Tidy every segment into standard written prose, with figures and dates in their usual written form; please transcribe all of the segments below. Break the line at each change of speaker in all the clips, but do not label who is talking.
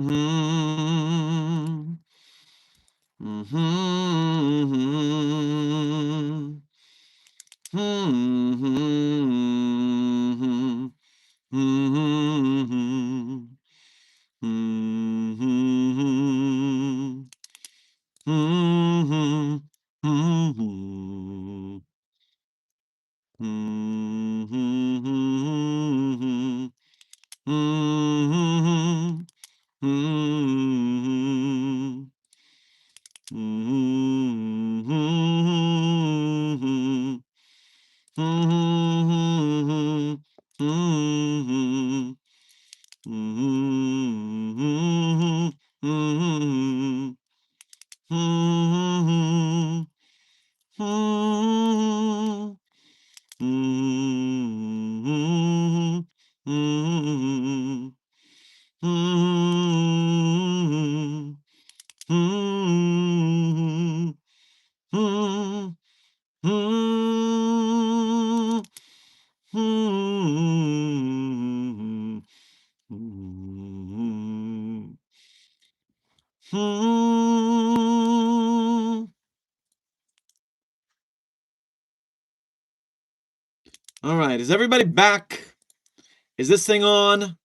All right, is everybody back? Is this thing on?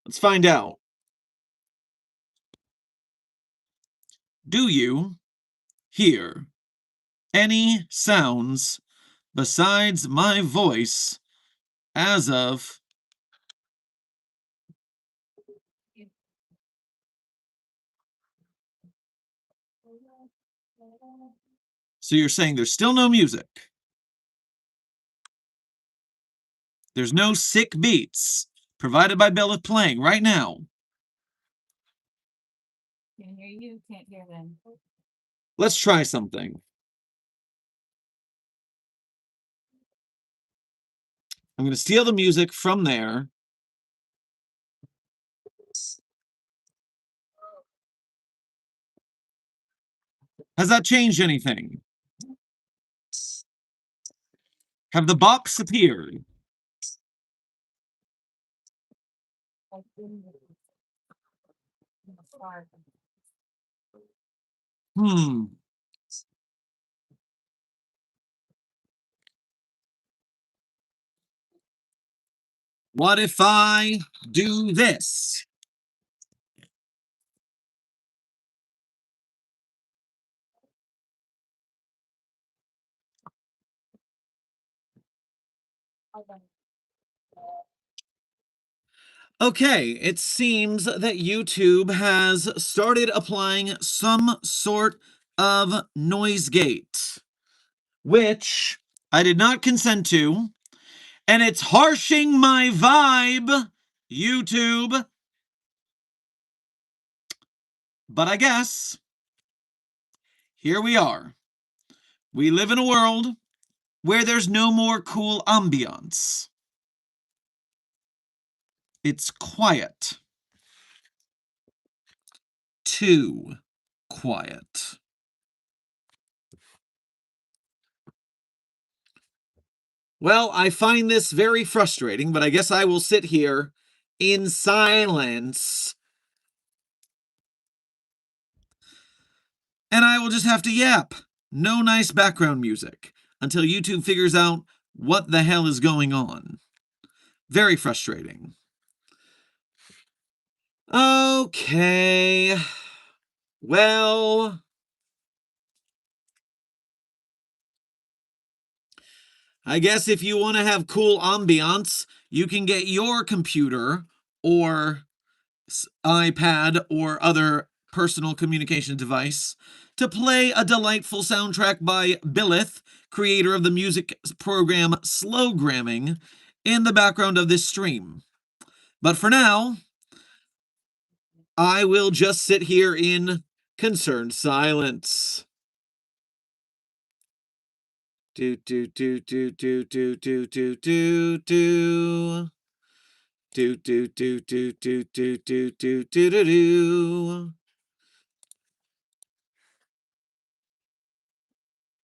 Let's find out. Do you hear any sounds besides my voice as of... So you're saying there's still no music? There's no sick beats provided by Billith playing right now?
Can't hear you, can't hear them.
Let's try something. I'm going to steal the music from there. Has that changed anything? Have the bops appeared? What if I do this? Okay, it seems that YouTube has started applying some sort of noise gate, which I did not consent to, and it's harshing my vibe, YouTube. But I guess here we are. We live in a world where there's no more cool ambiance. It's quiet. Too quiet. Well, I find this very frustrating, but I guess I will sit here in silence. And I will just have to yap. No nice background music until YouTube figures out what the hell is going on. Very frustrating. Okay. Well, I guess if you want to have cool ambiance, you can get your computer or iPad or other personal communication device to play a delightful soundtrack by Billith, creator of the music program Slowgramming, in the background of this stream. But for now, I will just sit here in concerned silence. Do do do do do do do do do do. Do do do do do do do do do do.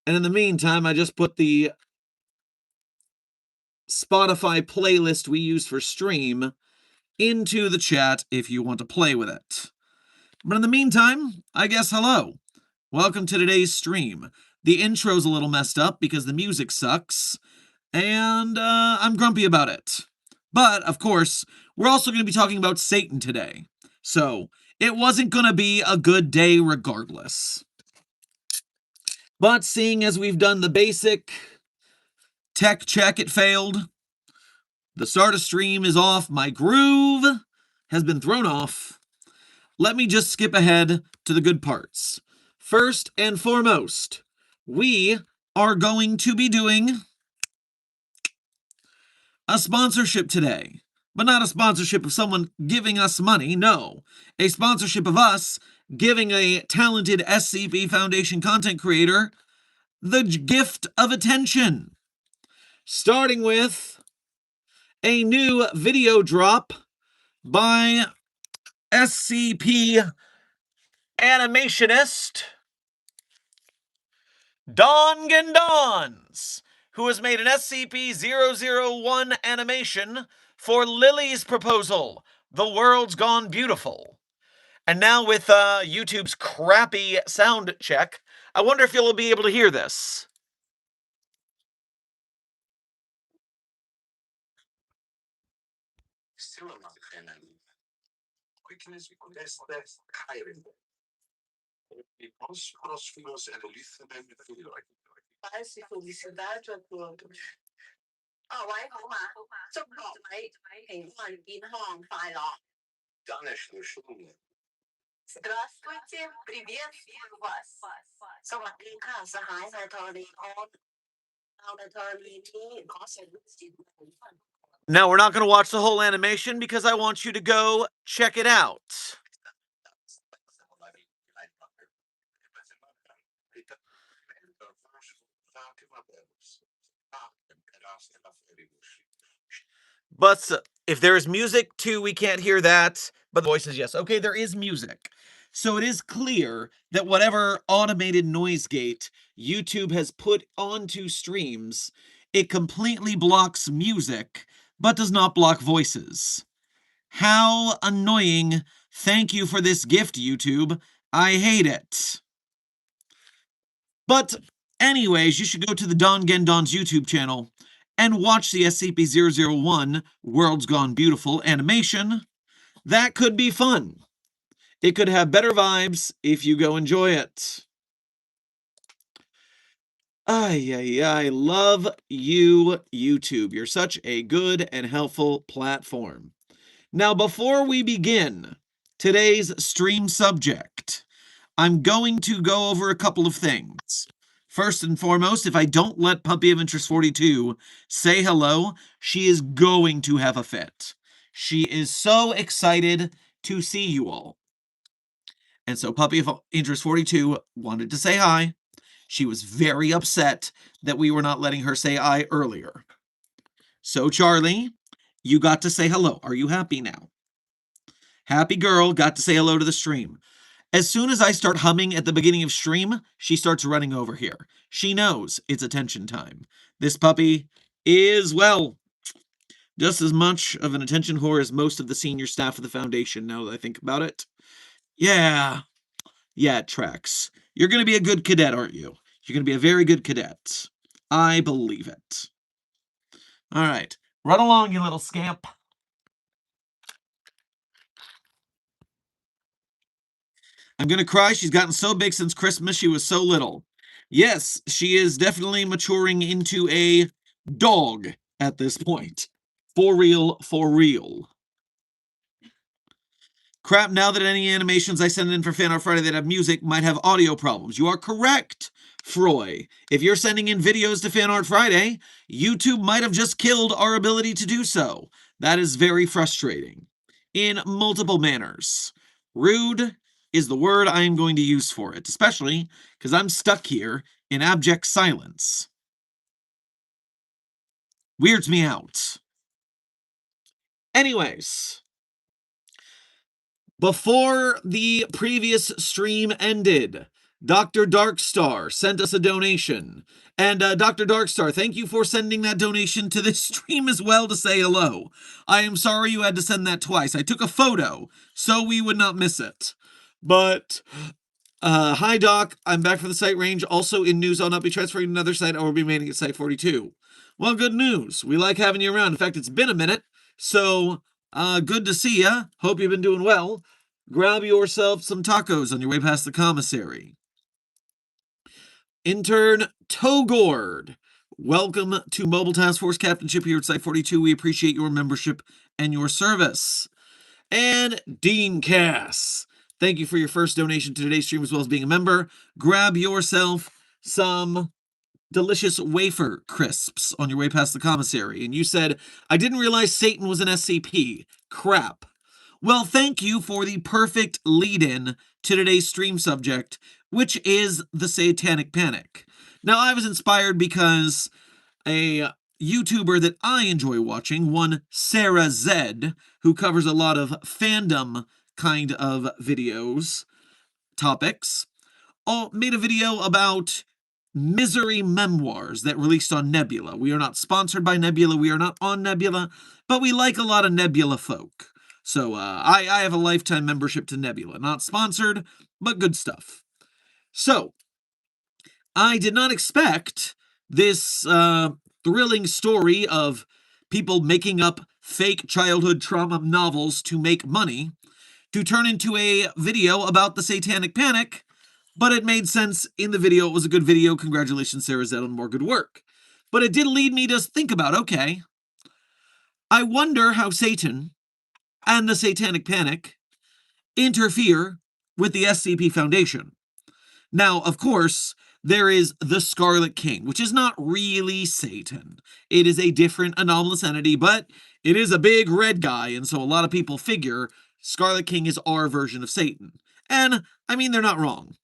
And in the meantime, I just put the Spotify playlist we use for stream into the chat if you want to play with it. But in the meantime, I guess hello. Welcome to today's stream. The intro's a little messed up because the music sucks, and I'm grumpy about it. But, of course, we're also going to be talking about Satan today. So, it wasn't going to be a good day regardless. But seeing as we've done the basic tech check, it failed. The start of stream is off. My groove has been thrown off. Let me just skip ahead to the good parts. First and foremost, we are going to be doing a sponsorship today. But not a sponsorship of someone giving us money, no. A sponsorship of us giving a talented SCP Foundation content creator the gift of attention. Starting with a new video drop by SCP animationist Don Gendons, who has made an SCP-001 animation for Lily's proposal, The World's Gone Beautiful. And now with YouTube's crappy sound check, I wonder if you'll be able to hear this. Now, we're not going to watch the whole animation because I want you to go check it out. But if there is music too, we can't hear that. But the voice is yes. Okay, there is music. So it is clear that whatever automated noise gate YouTube has put onto streams, it completely blocks music, but does not block voices. How annoying. Thank you for this gift, YouTube. I hate it. But anyways, you should go to the Don Gendon's YouTube channel and watch the SCP-001 World's Gone Beautiful animation. That could be fun. It could have better vibes if you go enjoy it. I love you, YouTube. You're such a good and helpful platform. Now, before we begin today's stream subject, I'm going to go over a couple of things. First and foremost, if I don't let Puppy of Interest 42 say hello, she is going to have a fit. She is so excited to see you all. And so Puppy of Interest 42 wanted to say hi. She was very upset that we were not letting her say hi earlier. So Charlie, you got to say hello. Are you happy now? Happy girl got to say hello to the stream. As soon as I start humming at the beginning of stream, she starts running over here. She knows it's attention time. This puppy is, well, just as much of an attention whore as most of the senior staff of the Foundation, now that I think about it. Yeah, it tracks. You're going to be a good cadet, aren't you? You're going to be a very good cadet. I believe it. All right, run along, you little scamp. I'm gonna cry. She's gotten so big since Christmas. She was so little. Yes, she is definitely maturing into a dog at this point. For real, for real. Crap, now that any animations I send in for Fan Art Friday that have music might have audio problems. You are correct, Froy. If you're sending in videos to Fan Art Friday, YouTube might have just killed our ability to do so. That is very frustrating. In multiple manners. Rude is the word I am going to use for it, especially because I'm stuck here in abject silence. Weirds me out. Anyways, before the previous stream ended, Dr. Darkstar sent us a donation. And Dr. Darkstar, thank you for sending that donation to this stream as well to say hello. I am sorry you had to send that twice. I took a photo so we would not miss it. But hi Doc, I'm back from the site range. Also in news, I'll not be transferring to another site. I will be remaining at site 42. Well, good news. We like having you around. In fact, it's been a minute, so good to see ya. Hope you've been doing well. Grab yourself some tacos on your way past the commissary. Intern Togord, welcome to Mobile Task Force Captainship here at Site 42. We appreciate your membership and your service. And Dean Cass, thank you for your first donation to today's stream as well as being a member. Grab yourself some delicious wafer crisps on your way past the commissary. And you said, I didn't realize Satan was an SCP. Crap. Well, thank you for the perfect lead-in to today's stream subject, which is the Satanic Panic. Now, I was inspired because a YouTuber that I enjoy watching, one Sarah Zed, who covers a lot of fandom kind of videos, topics, made a video about misery memoirs that released on Nebula. We are not sponsored by Nebula, we are not on Nebula, but we like a lot of Nebula folk. So I have a lifetime membership to Nebula. Not sponsored, but good stuff. So, I did not expect this thrilling story of people making up fake childhood trauma novels to make money to turn into a video about the Satanic Panic, but it made sense in the video. It was a good video. Congratulations, Sarah Zed, on more good work. But it did lead me to think about, okay, I wonder how Satan and the Satanic Panic interfere with the SCP Foundation. Now, of course, there is the Scarlet King, which is not really Satan. It is a different anomalous entity, but it is a big red guy, and so a lot of people figure Scarlet King is our version of Satan. And, I mean, they're not wrong.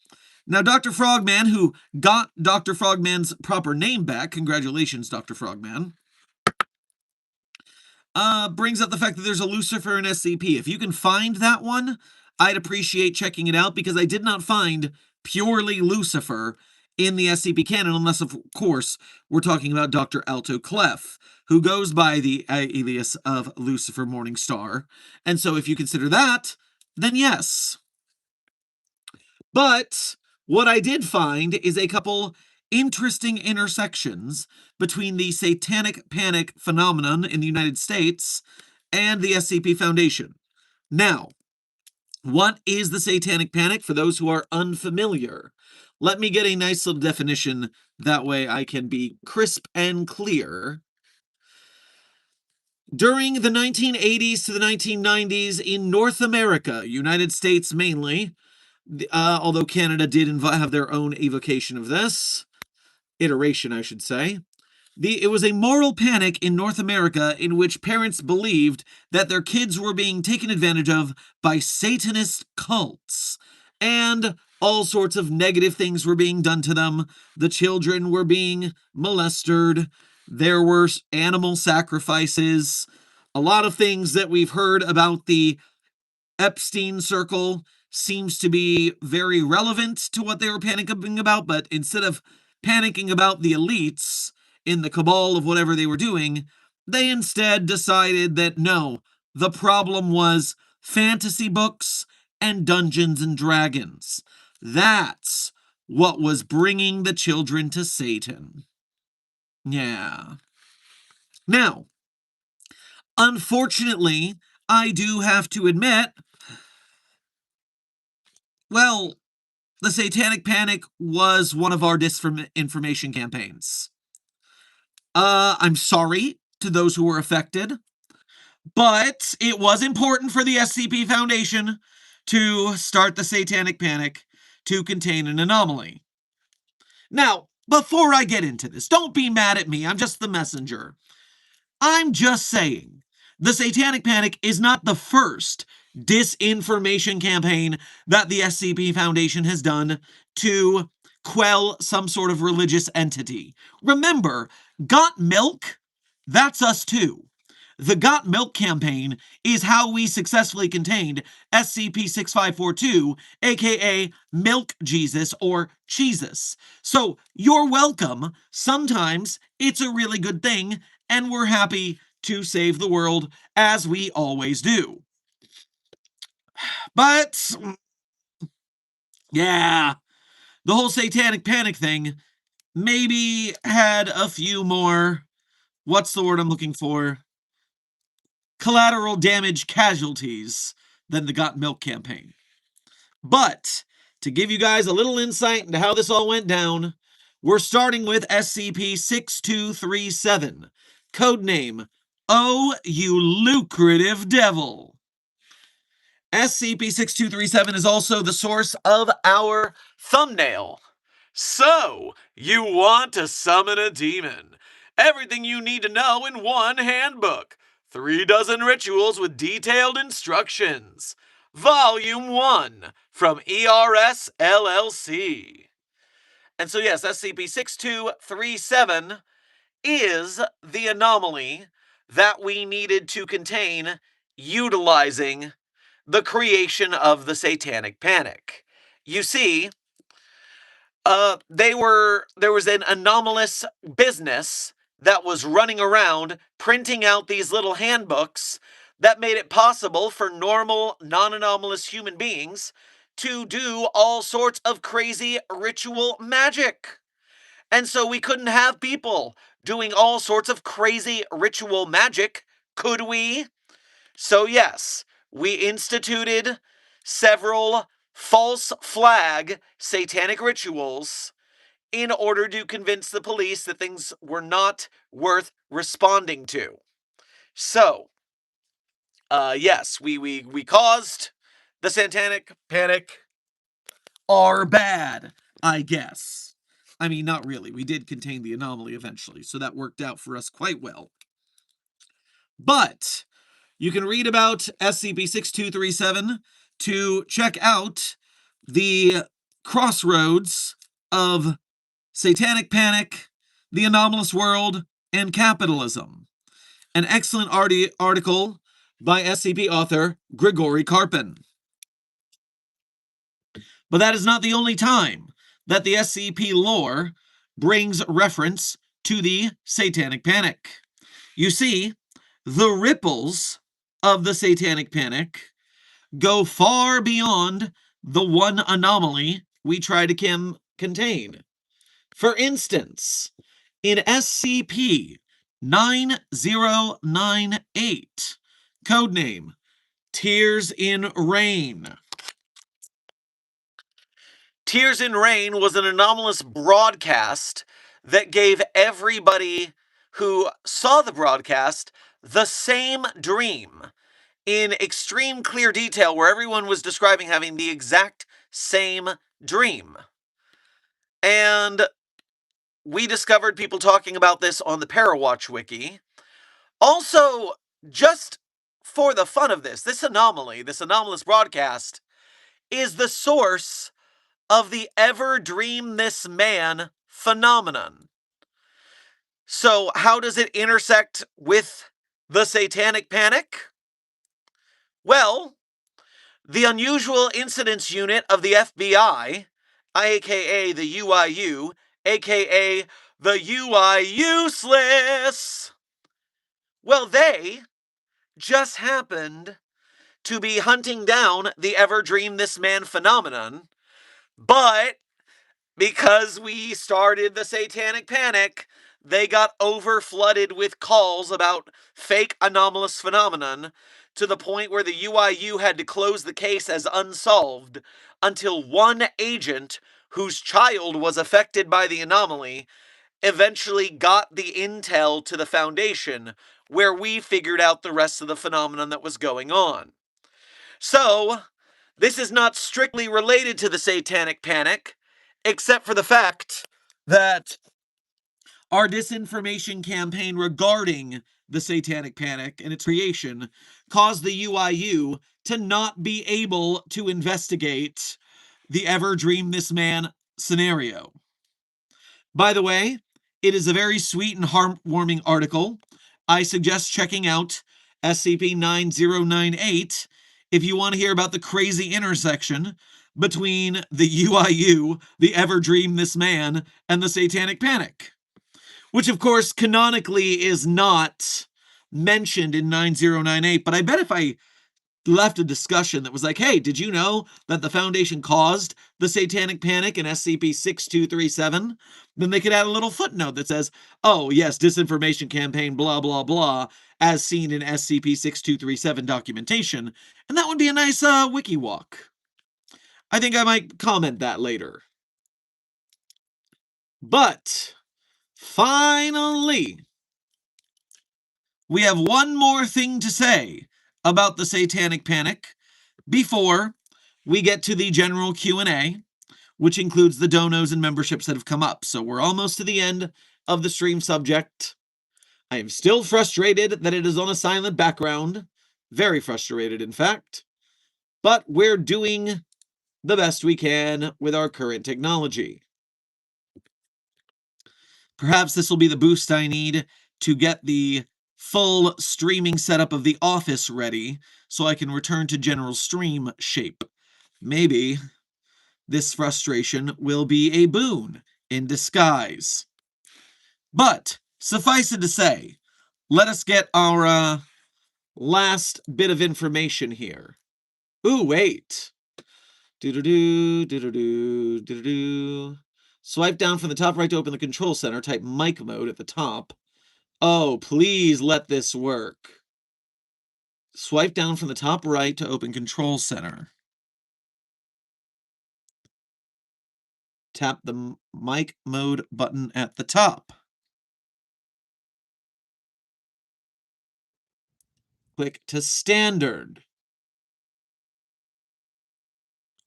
Now, Dr. Frogman, who got Dr. Frogman's proper name back, congratulations, Dr. Frogman, brings up the fact that there's a Lucifer in SCP. If you can find that one, I'd appreciate checking it out, because I did not find purely Lucifer in the SCP canon, unless, of course, we're talking about Dr. Alto Clef, who goes by the alias of Lucifer Morningstar. And so if you consider that, then yes. But what I did find is a couple interesting intersections between the Satanic Panic phenomenon in the United States and the SCP Foundation. Now, what is the Satanic Panic for those who are unfamiliar? Let me get a nice little definition, that way I can be crisp and clear. During the 1980s to the 1990s in North America, United States mainly, although Canada did have their own evocation of this, iteration I should say, it was a moral panic in North America in which parents believed that their kids were being taken advantage of by Satanist cults, and all sorts of negative things were being done to them. The children were being molested. There were animal sacrifices. A lot of things that we've heard about the Epstein circle seems to be very relevant to what they were panicking about, but instead of panicking about the elites in the cabal of whatever they were doing, they instead decided that no, the problem was fantasy books and Dungeons and Dragons. That's what was bringing the children to Satan. Yeah. Now, unfortunately, I do have to admit, well, the Satanic Panic was one of our disinformation campaigns. I'm sorry to those who were affected, but it was important for the SCP Foundation to start the Satanic Panic to contain an anomaly. Now, before I get into this, don't be mad at me, I'm just the messenger. I'm just saying, the Satanic Panic is not the first disinformation campaign that the SCP Foundation has done to quell some sort of religious entity. Remember, Got Milk? That's us too. The Got Milk campaign is how we successfully contained SCP-6542, aka Milk Jesus or Jesus. So you're welcome. Sometimes it's a really good thing, and we're happy to save the world, as we always do. But Yeah, the whole Satanic Panic thing maybe had a few more, what's the word I'm looking for? Collateral damage casualties than the Got Milk campaign. But to give you guys a little insight into how this all went down, we're starting with SCP-6237, codename Oh You Lucrative Devil. SCP-6237 is also the source of our thumbnail. So, you want to summon a demon. Everything you need to know in one handbook. 3 dozen rituals with detailed instructions. Volume 1 from ERS LLC. And so yes, SCP-6237 is the anomaly that we needed to contain utilizing the creation of the Satanic Panic. You see, there was an anomalous business that was running around printing out these little handbooks that made it possible for normal, non-anomalous human beings to do all sorts of crazy ritual magic. And so we couldn't have people doing all sorts of crazy ritual magic, could we? So yes, we instituted several false flag satanic rituals in order to convince the police that things were not worth responding to. So, yes, we caused the Satanic Panic. Are bad, I guess. I mean, not really. We did contain the anomaly eventually, so that worked out for us quite well. But you can read about SCP-6237 to check out the crossroads of Satanic Panic, the Anomalous World, and Capitalism. An excellent article by SCP author Grigory Karpin. But that is not the only time that the SCP lore brings reference to the Satanic Panic. You see, the ripples of the Satanic Panic go far beyond the one anomaly we try to contain. For instance, in SCP-9098, codename Tears in Rain. Tears in Rain was an anomalous broadcast that gave everybody who saw the broadcast the same dream in extreme clear detail, where everyone was describing having the exact same dream. And we discovered people talking about this on the Parawatch wiki. Also, just for the fun of this anomaly, this anomalous broadcast, is the source of the Ever Dream This Man phenomenon. So, how does it intersect with the Satanic Panic? Well, the Unusual Incidents Unit of the FBI, aka the UIU, aka the UI Useless, well, they just happened to be hunting down the Ever Dream This Man phenomenon, but because we started the Satanic Panic, they got over-flooded with calls about fake anomalous phenomenon to the point where the UIU had to close the case as unsolved until one agent whose child was affected by the anomaly eventually got the intel to the Foundation, where we figured out the rest of the phenomenon that was going on. So, this is not strictly related to the Satanic Panic, except for the fact that our disinformation campaign regarding the Satanic Panic and its creation caused the UIU to not be able to investigate the Ever Dream This Man scenario. By the way, it is a very sweet and heartwarming article. I suggest checking out SCP-9098 if you want to hear about the crazy intersection between the UIU, the Ever Dream This Man, and the Satanic Panic. Which, of course, canonically is not mentioned in 9098, but I bet if I left a discussion that was like, hey, did you know that the Foundation caused the Satanic Panic in SCP-6237? Then they could add a little footnote that says, oh, yes, disinformation campaign, blah, blah, blah, as seen in SCP-6237 documentation. And that would be a nice wiki walk. I think I might comment that later. But finally, we have one more thing to say about the Satanic Panic before we get to the general Q&A, which includes the donos and memberships that have come up. So we're almost to the end of the stream subject. I am still frustrated that it is on a silent background. Very frustrated, in fact. But we're doing the best we can with our current technology. Perhaps this will be the boost I need to get the full streaming setup of the office ready so I can return to general stream shape. Maybe this frustration will be a boon in disguise. But suffice it to say, let us get our last bit of information here. Ooh, wait. Do-do-do, do-do-do, do-do-do. Swipe down from the top right to open the control center. Type mic mode at the top. Oh, please let this work. Swipe down from the top right to open control center. Tap the mic mode button at the top. Click to standard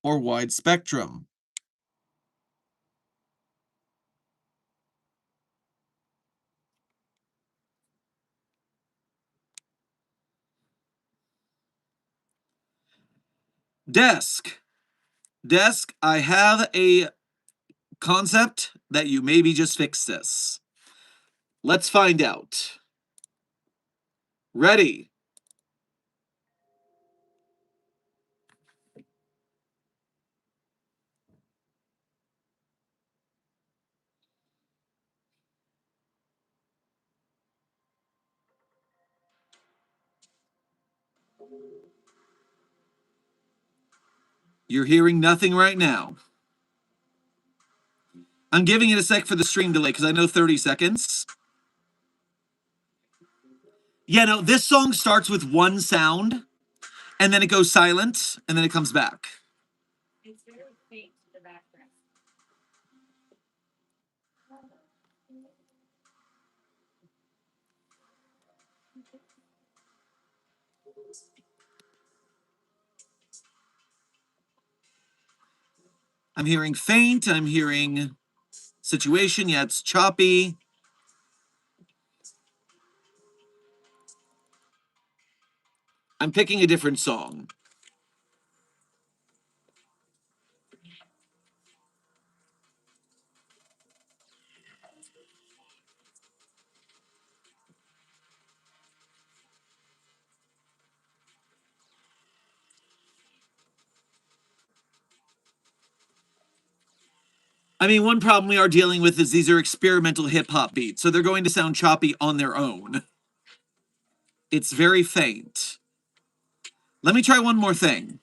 or wide spectrum. Desk. Desk, I have a concept that you maybe just fixed this. Let's find out. Ready. You're hearing nothing right now. I'm giving it a sec for the stream delay because I know 30 seconds. Yeah, no, this song starts with one sound and then it goes silent and then it comes back.
It's very faint, the background.
I'm hearing faint, I'm hearing situation, yeah, it's choppy. I'm picking a different song. I mean, one problem we are dealing with is these are experimental hip-hop beats, so they're going to sound choppy on their own. It's very faint. Let me try one more thing.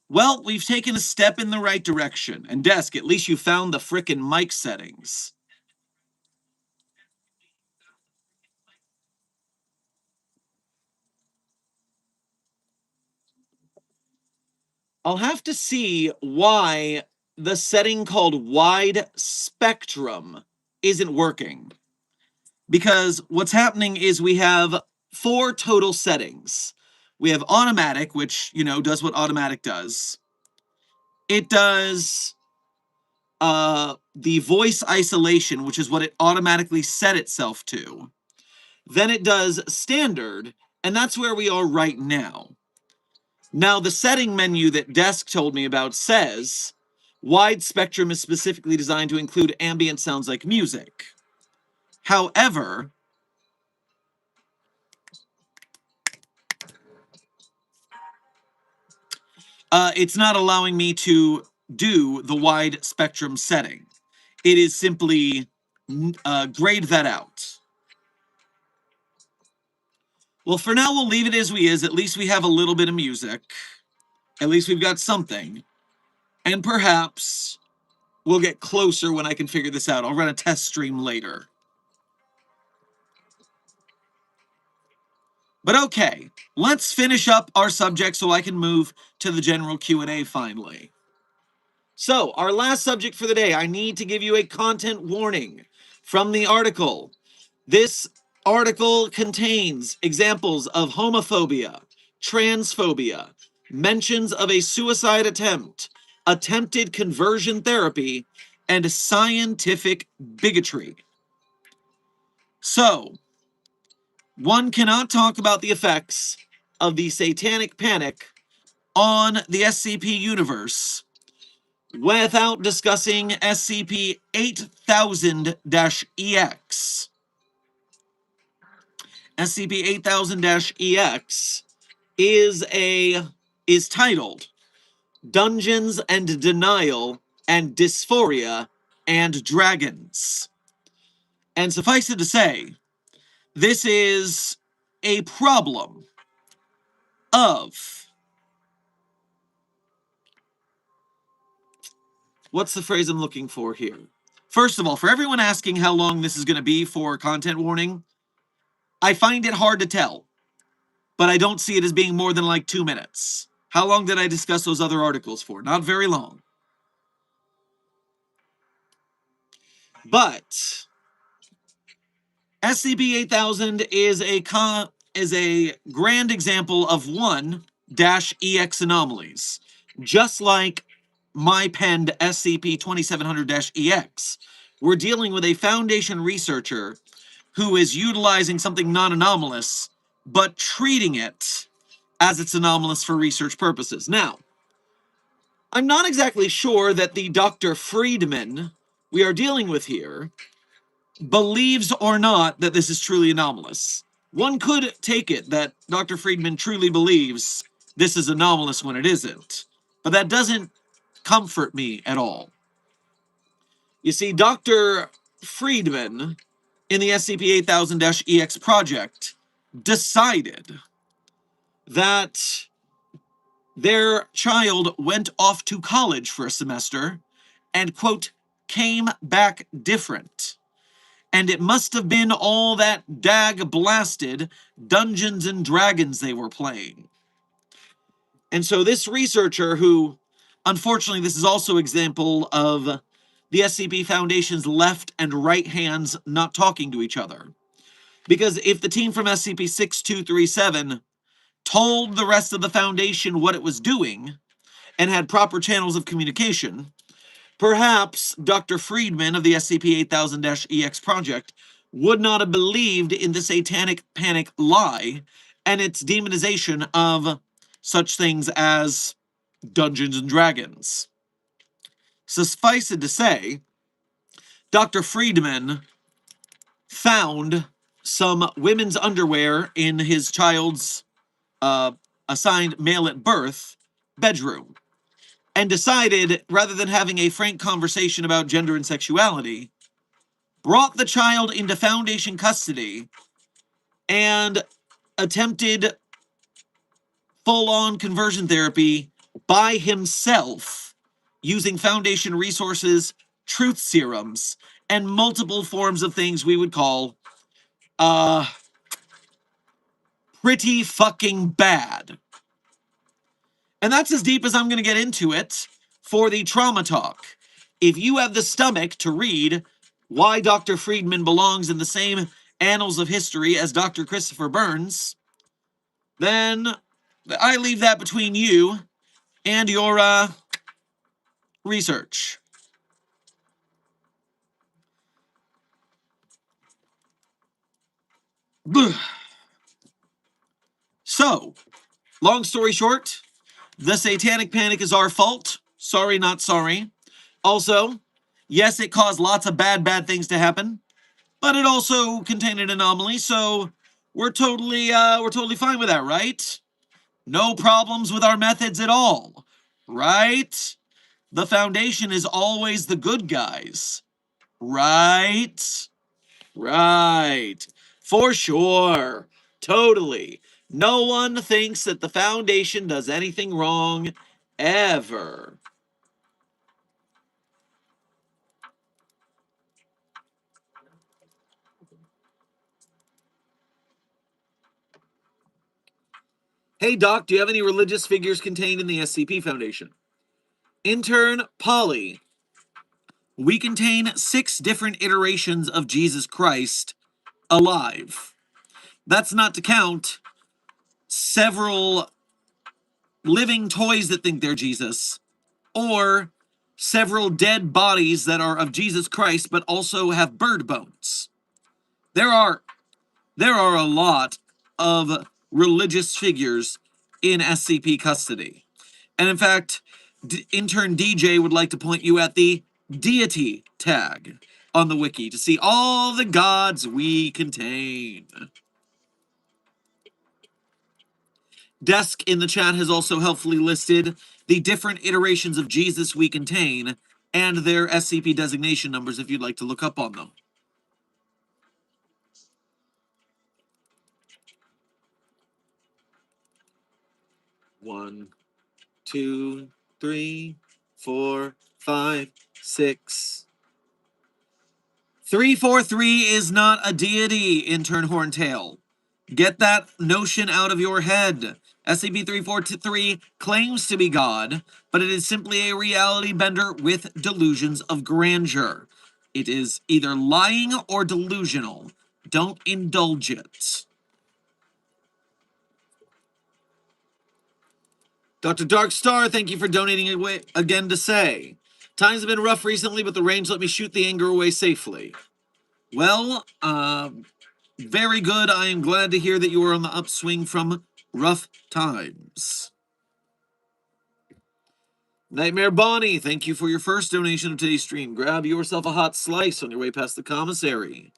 Well, we've taken a step in the right direction. And Desk, at least you found the frickin' mic settings. I'll have to see why the setting called wide spectrum isn't working. Because what's happening is we have 4 total settings. We have automatic, which, does what automatic does. It does the voice isolation, which is what it automatically set itself to. Then it does standard, and that's where we are right now. Now, the setting menu that Desk told me about says wide spectrum is specifically designed to include ambient sounds like music. However, it's not allowing me to do the wide spectrum setting. It is simply grayed that out. Well, for now, we'll leave it as we is. At least we have a little bit of music. At least we've got something. And perhaps we'll get closer when I can figure this out. I'll run a test stream later. But okay, let's finish up our subject so I can move to the general Q&A finally. So, our last subject for the day, I need to give you a content warning from the article. This article contains examples of homophobia, transphobia, mentions of a suicide attempt, attempted conversion therapy, and scientific bigotry. So, one cannot talk about the effects of the Satanic Panic on the SCP universe without discussing SCP-8000-EX. SCP-8000-EX is titled Dungeons and Denial and Dysphoria and Dragons. And suffice it to say, this is a problem of, what's the phrase I'm looking for here? First of all, for everyone asking how long this is going to be for content warning, I find it hard to tell, but I don't see it as being more than like 2 minutes. How long did I discuss those other articles for? Not very long. But SCP-8000 is a grand example of 1-EX anomalies, just like my penned SCP-2700-EX. We're dealing with a Foundation researcher who is utilizing something non-anomalous, but treating it as it's anomalous for research purposes. Now, I'm not exactly sure that the Dr. Friedman we are dealing with here believes or not that this is truly anomalous. One could take it that Dr. Friedman truly believes this is anomalous when it isn't, but that doesn't comfort me at all. You see, Dr. Friedman in the SCP-8000-EX project decided that their child went off to college for a semester and, quote, came back different. And it must have been all that dag-blasted Dungeons and Dragons they were playing. And so this researcher who, unfortunately, this is also an example of the SCP Foundation's left and right hands not talking to each other. Because if the team from SCP-6237 told the rest of the Foundation what it was doing and had proper channels of communication, perhaps Dr. Friedman of the SCP-8000-EX project would not have believed in the Satanic Panic lie and its demonization of such things as Dungeons and Dragons. Suffice it to say, Dr. Friedman found some women's underwear in his child's assigned male at birth bedroom and decided, rather than having a frank conversation about gender and sexuality, brought the child into Foundation custody and attempted full-on conversion therapy by himself using Foundation resources, truth serums, and multiple forms of things we would call pretty fucking bad. And that's as deep as I'm going to get into it for the trauma talk. If you have the stomach to read why Dr. Friedman belongs in the same annals of history as Dr. Christopher Burns, then I leave that between you and your research. So, long story short, The Satanic Panic is our fault. Sorry, not sorry. Also, yes, it caused lots of bad things to happen, but it also contained an anomaly, so we're totally fine with that, right? No problems with our methods at all, right? The Foundation is always the good guys, right? Right. For sure. Totally. No one thinks that the Foundation does anything wrong, ever. Hey, Doc, do you have any religious figures contained in the SCP Foundation? Intern Polly. We contain 6 different iterations of Jesus Christ alive. That's not to count several living toys that think they're Jesus, or several dead bodies that are of Jesus Christ but also have bird bones. There are a lot of religious figures in SCP custody. And in fact, intern DJ would like to point you at the deity tag on the wiki to see all the gods we contain. Desk in the chat has also helpfully listed the different iterations of Jesus we contain and their SCP designation numbers if you'd like to look up on them. One, two, three, four, five, six. 343 is not a deity, intern Horntail. Get that notion out of your head. SCP-343 claims to be God, but it is simply a reality bender with delusions of grandeur. It is either lying or delusional. Don't indulge it. Dr. Darkstar, thank you for donating away again to say. Times have been rough recently, but the range let me shoot the anger away safely. Well, very good. I am glad to hear that you are on the upswing from rough times. Nightmare Bonnie, thank you for your first donation of today's stream. Grab yourself a hot slice on your way past the commissary.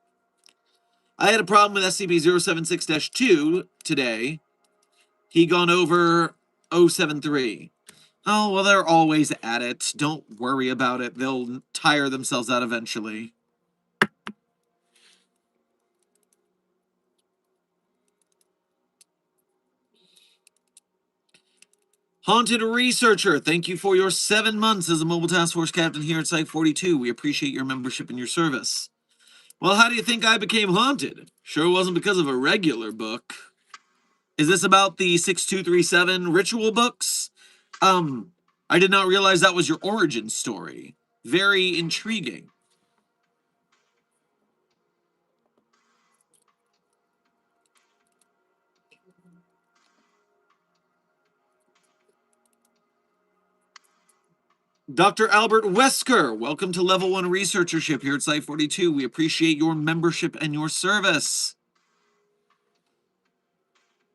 I had a problem with SCP-076-2 today. He gone over 073. Oh, well, they're always at it. Don't worry about it. They'll tire themselves out eventually. Haunted Researcher, thank you for your 7 months as a Mobile Task Force Captain here at Site 42. We appreciate your membership and your service. Well, how do you think I became haunted? Sure wasn't because of a regular book. Is this about the 6237 ritual books? I did not realize that was your origin story. Very intriguing. Dr. Albert Wesker, welcome to Level 1 Researchership here at Site 42. We appreciate your membership and your service.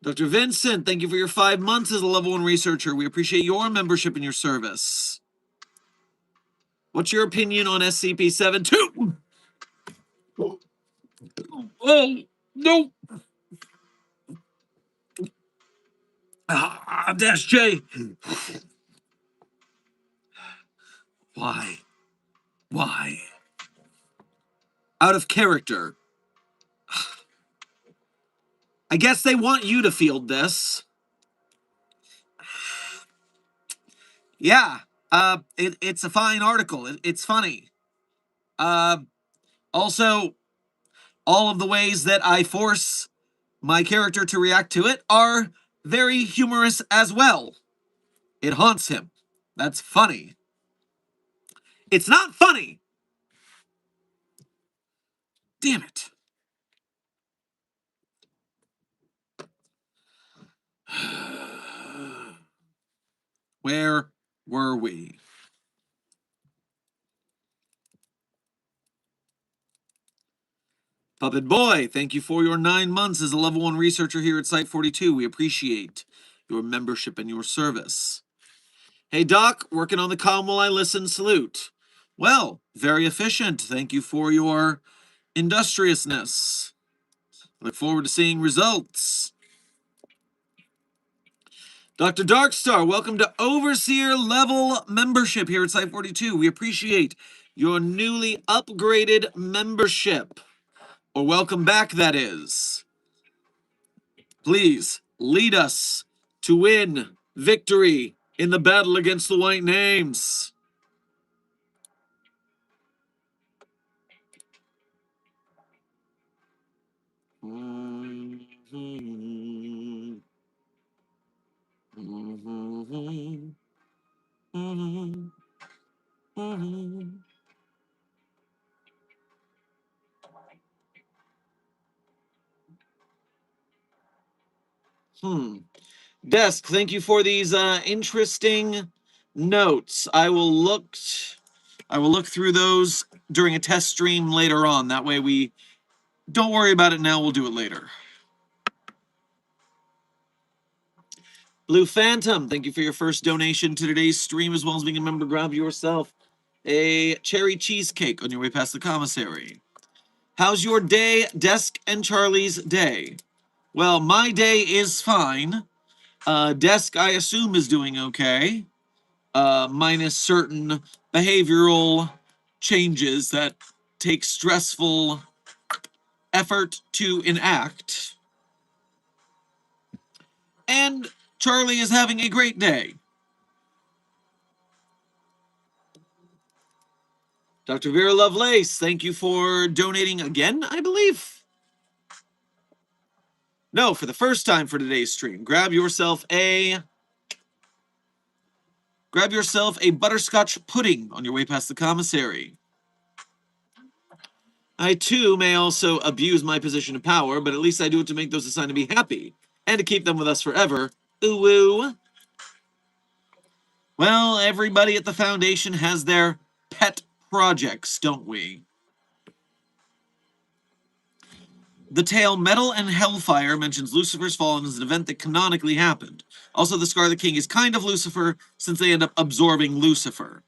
Dr. Vincent, thank you for your 5 months as a Level 1 Researcher. We appreciate your membership and your service. What's your opinion on SCP-72? Oh, no. Dash J. Why? Why? Out of character. I guess they want you to field this. Yeah, it's a fine article. It's funny. Also, all of the ways that I force my character to react to it are very humorous as well. It haunts him. That's funny. It's not funny. Damn it. Where were we? Puppet Boy, thank you for your 9 months as a Level 1 Researcher here at Site 42. We appreciate your membership and your service. Hey, Doc, working on the comm while I listen, salute. Well, very efficient. Thank you for your industriousness. Look forward to seeing results. Dr. Darkstar, welcome to Overseer level membership here at Site 42. We appreciate your newly upgraded membership. Or welcome back, that is. Please lead us to win victory in the battle against the White Names. Desk, thank you for these interesting notes. I will look through those during a test stream later on. That way we don't worry about it now, we'll do it later. Blue Phantom, thank you for your first donation to today's stream, as well as being a member. Grab yourself a cherry cheesecake on your way past the commissary. How's your day, Desk and Charlie's day? Well, my day is fine. Desk, I assume, is doing okay. Minus certain behavioral changes that take stressful effort to enact. And Charlie is having a great day. Dr. Vera Lovelace, thank you for donating again, I believe. No, for the first time for today's stream. Grab yourself a butterscotch pudding on your way past the commissary. I too may also abuse my position of power, but at least I do it to make those assigned to be happy and to keep them with us forever. Ooh woo. Well, everybody at the Foundation has their pet projects, don't we? The tale Metal and Hellfire mentions Lucifer's Fallen as an event that canonically happened. Also, the Scarlet King is kind of Lucifer, since they end up absorbing Lucifer.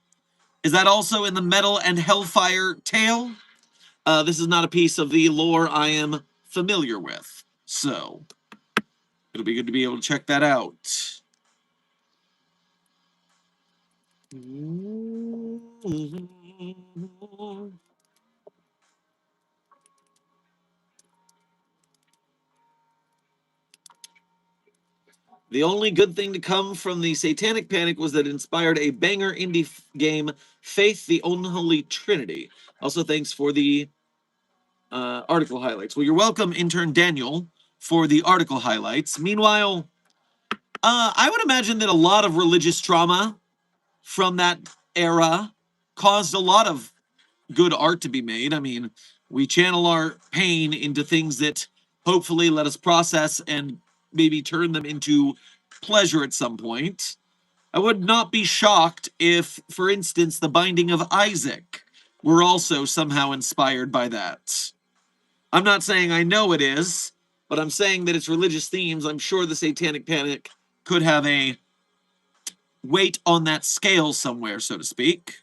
Is that also in the Metal and Hellfire tale? This is not a piece of the lore I am familiar with, so it'll be good to be able to check that out. The only good thing to come from the Satanic Panic was that it inspired a banger indie game, Faith the Unholy Trinity. Also, thanks for the article highlights. Well, you're welcome, intern Daniel, for the article highlights. Meanwhile, I would imagine that a lot of religious trauma from that era caused a lot of good art to be made. I mean, we channel our pain into things that hopefully let us process and maybe turn them into pleasure at some point. I would not be shocked if, for instance, The Binding of Isaac were also somehow inspired by that. I'm not saying I know it is, but I'm saying that it's religious themes. I'm sure the Satanic Panic could have a weight on that scale somewhere, so to speak.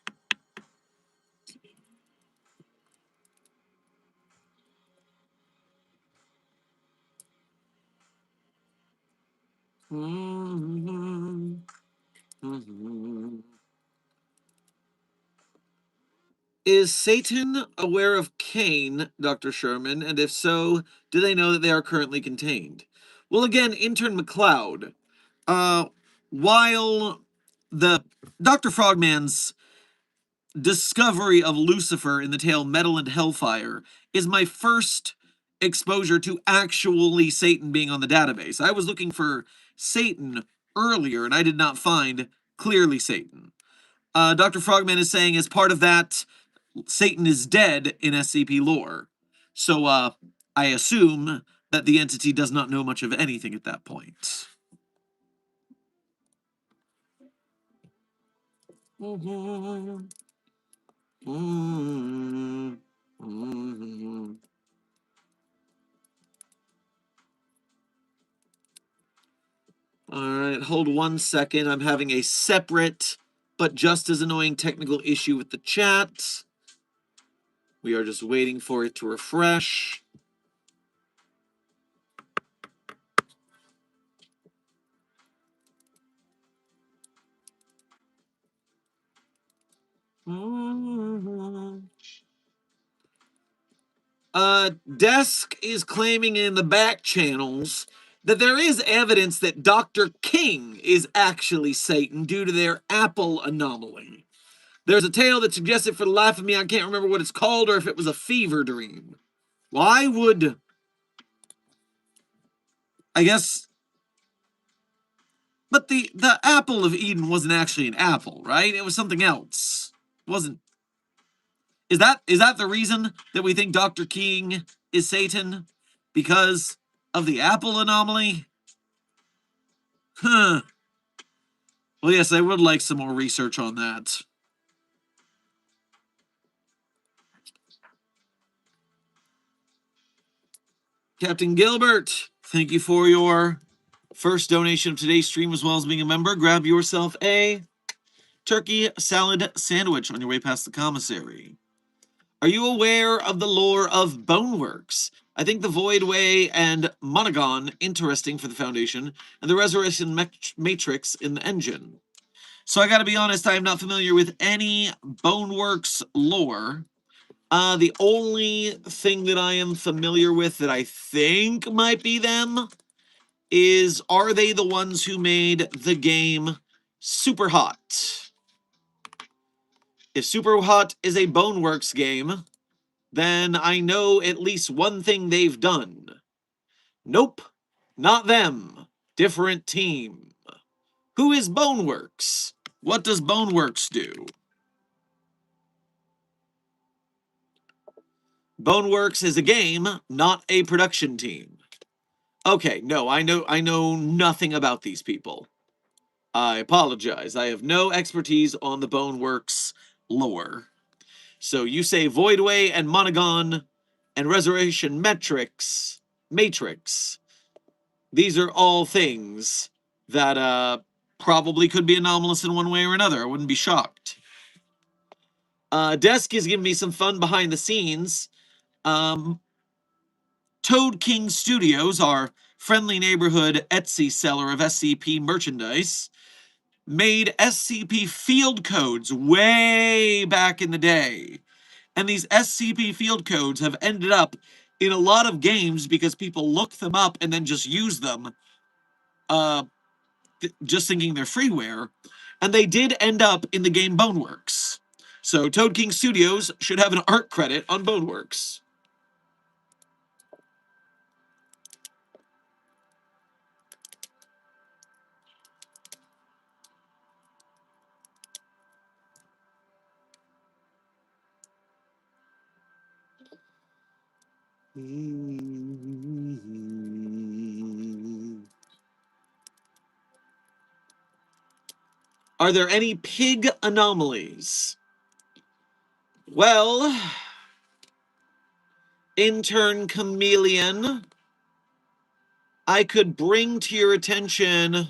Is Satan aware of Cain, Dr. Sherman? And if so, do they know that they are currently contained? Well, again, intern McLeod, while the Dr. Frogman's discovery of Lucifer in the tale Metal and Hellfire is my first exposure to actually Satan being on the database. I was looking for Satan earlier, and I did not find clearly Satan. Dr. Frogman is saying, as part of that, Satan is dead in SCP lore. So I assume that the entity does not know much of anything at that point. All right, hold 1 second. I'm having a separate but just as annoying technical issue with the chat. We are just waiting for it to refresh. Desk is claiming in the back channels that there is evidence that Dr. King is actually Satan due to their apple anomaly. There's a tale that suggests it. For the life of me, I can't remember what it's called or if it was a fever dream. Why would... I guess... But the apple of Eden wasn't actually an apple, right? It was something else. It wasn't... Is that the reason that we think Dr. King is Satan? Because of the apple anomaly? Huh. Well, yes, I would like some more research on that. Captain Gilbert, thank you for your first donation of today's stream as well as being a member. Grab yourself a turkey salad sandwich on your way past the commissary. Are you aware of the lore of Boneworks? I think the Voidway and Monogon interesting for the Foundation, and the Resurrection Matrix in the engine. So I gotta be honest, I am not familiar with any Boneworks lore. The only thing that I am familiar with that I think might be them is, are they the ones who made the game Super Hot? If Super Hot is a Boneworks game, then I know at least one thing they've done. Nope, not them. Different team. Who is Boneworks? What does Boneworks do? Boneworks is a game, not a production team. Okay, no, I know nothing about these people. I apologize. I have no expertise on the Boneworks lore. So you say Voidway and Monogon and Resurrection Matrix. These are all things that probably could be anomalous in one way or another. I wouldn't be shocked. Desk is giving me some fun behind the scenes. Toad King Studios, our friendly neighborhood Etsy seller of SCP merchandise, made SCP field codes way back in the day. And these SCP field codes have ended up in a lot of games because people look them up and then just use them, just thinking they're freeware. And they did end up in the game Boneworks. So Toad King Studios should have an art credit on Boneworks. Are there any pig anomalies? Well, intern chameleon, I could bring to your attention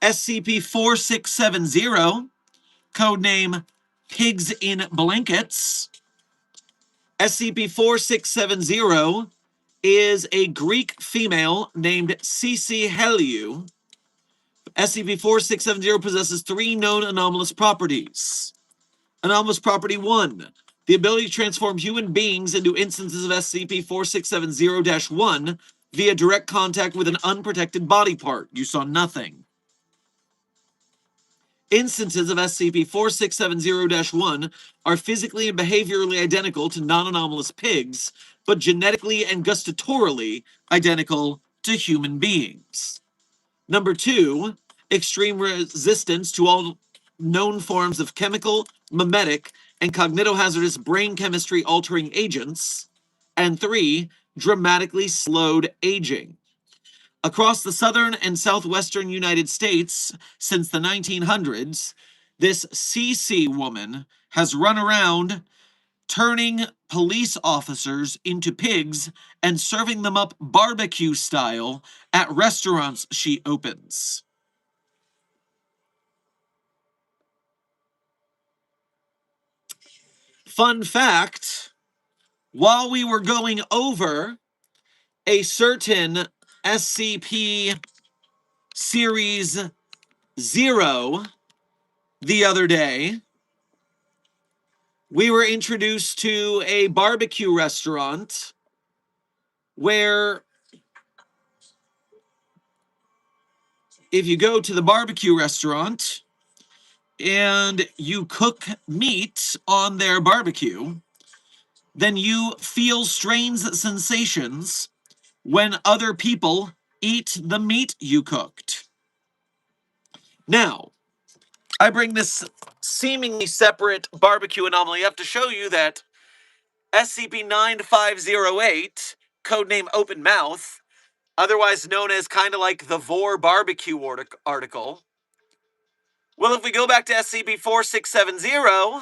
SCP-4670, codename Pigs in Blankets. SCP-4670 is a Greek female named Cici Heliou. SCP-4670 possesses 3 known anomalous properties. Anomalous Property 1, the ability to transform human beings into instances of SCP-4670-1 via direct contact with an unprotected body part. You saw nothing. Instances of SCP-4670-1 are physically and behaviorally identical to non-anomalous pigs, but genetically and gustatorially identical to human beings. Number 2, extreme resistance to all known forms of chemical, mimetic, and cognitohazardous brain chemistry altering agents. And 3, dramatically slowed aging. Across the southern and southwestern United States since the 1900s, this CC woman has run around turning police officers into pigs and serving them up barbecue style at restaurants she opens. Fun fact, while we were going over a certain SCP Series 0 the other day, we were introduced to a barbecue restaurant where if you go to the barbecue restaurant and you cook meat on their barbecue, then you feel strange sensations when other people eat the meat you cooked. Now, I bring this seemingly separate barbecue anomaly up to show you that SCP-9508, codename Open Mouth, otherwise known as kind of like the Vor barbecue article. Well, if we go back to SCP-4670,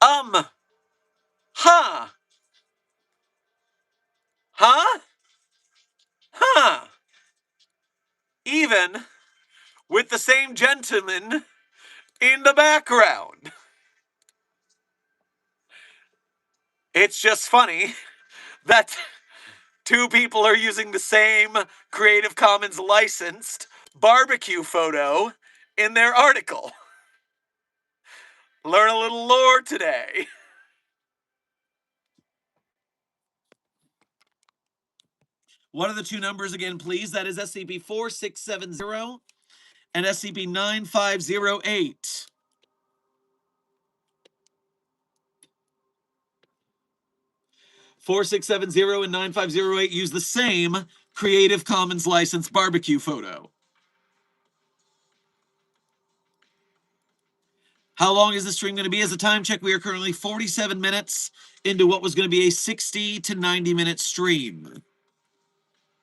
huh, huh, huh, even with the same gentleman in the background. It's just funny that two people are using the same Creative Commons licensed barbecue photo in their article. Learn a little lore today. What are the two numbers again, please? That is SCP-4670 and SCP-9508. 4670 and 9508 use the same Creative Commons licensed barbecue photo. How long is the stream going to be? As a time check, we are currently 47 minutes into what was going to be a 60 to 90 minute stream.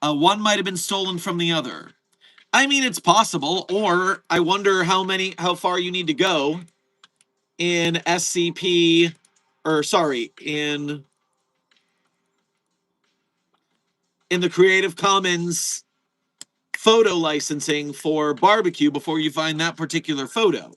One might have been stolen from the other. I mean, it's possible, or I wonder how far you need to go in SCP, or sorry, in the Creative Commons photo licensing for barbecue before you find that particular photo.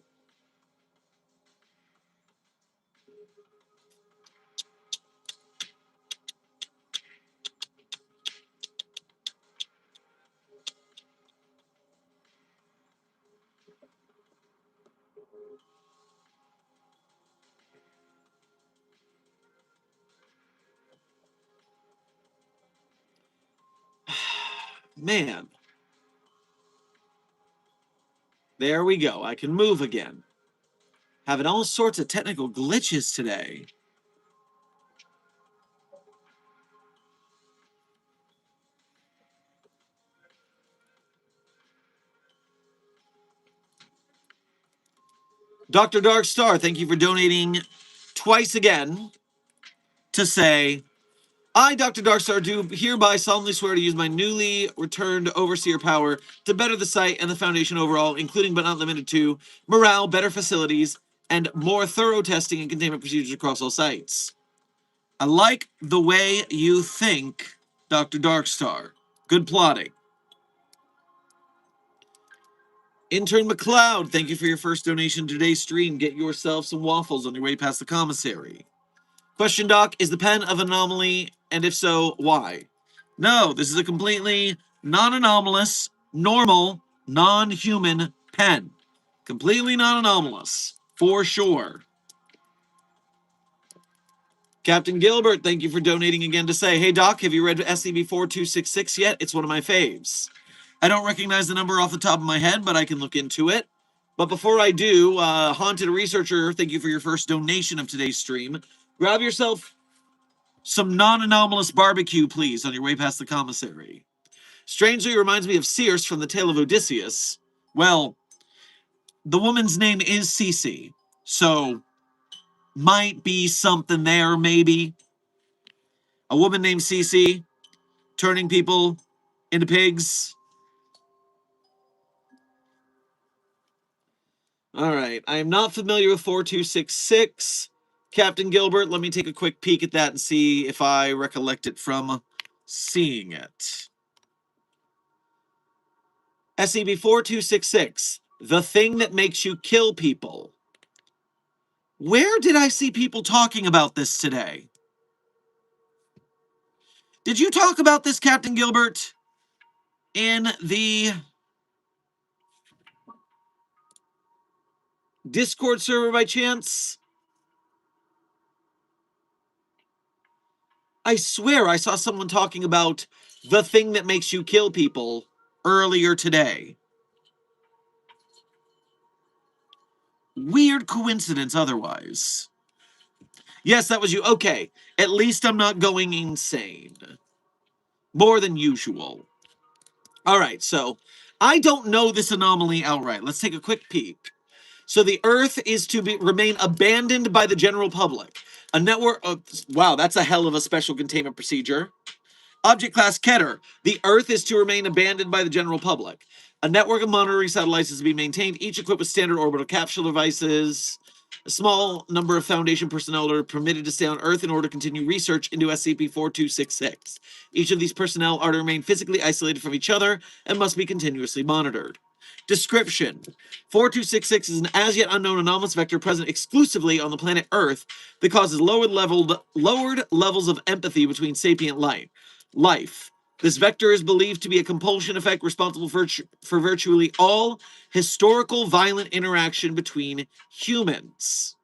Man. There we go. I can move again. Having all sorts of technical glitches today. Dr. Darkstar, thank you for donating twice again to say, I, Dr. Darkstar, do hereby solemnly swear to use my newly returned overseer power to better the site and the Foundation overall, including but not limited to morale, better facilities, and more thorough testing and containment procedures across all sites. I like the way you think, Dr. Darkstar. Good plotting. Intern McLeod, thank you for your first donation to today's stream. Get yourself some waffles on your way past the commissary. Question, Doc, is the pen of anomaly, and if so, why? No, this is a completely non-anomalous, normal, non-human pen. Completely non-anomalous, for sure. Captain Gilbert, thank you for donating again to say, hey, Doc, have you read SCP-4266 yet? It's one of my faves. I don't recognize the number off the top of my head, but I can look into it. But before I do, Haunted Researcher, thank you for your first donation of today's stream. Grab yourself some non-anomalous barbecue, please, on your way past the commissary. Strangely, it reminds me of Circe from the Tale of Odysseus. Well, the woman's name is Cece, so might be something there, maybe. A woman named Cece turning people into pigs. All right. I am not familiar with 4266. Captain Gilbert, let me take a quick peek at that and see if I recollect it from seeing it. SCP 4266, the thing that makes you kill people. Where did I see people talking about this today? Did you talk about this, Captain Gilbert, in the Discord server by chance? I swear I saw someone talking about the thing that makes you kill people earlier today. Weird coincidence otherwise. Yes, that was you. Okay, at least I'm not going insane. More than usual. All right, so I don't know this anomaly outright. Let's take a quick peek. So the Earth is to remain abandoned by the general public. A network of... Wow, that's a hell of a special containment procedure. Object Class Keter. The Earth is to remain abandoned by the general public. A network of monitoring satellites is to be maintained, each equipped with standard orbital capsule devices. A small number of Foundation personnel are permitted to stay on Earth in order to continue research into SCP-4266. Each of these personnel are to remain physically isolated from each other and must be continuously monitored. Description: 4266 is an as yet unknown anomalous vector present exclusively on the planet Earth that causes lowered levels of empathy between sapient life. This vector is believed to be a compulsion effect responsible for virtually all historical violent interaction between humans.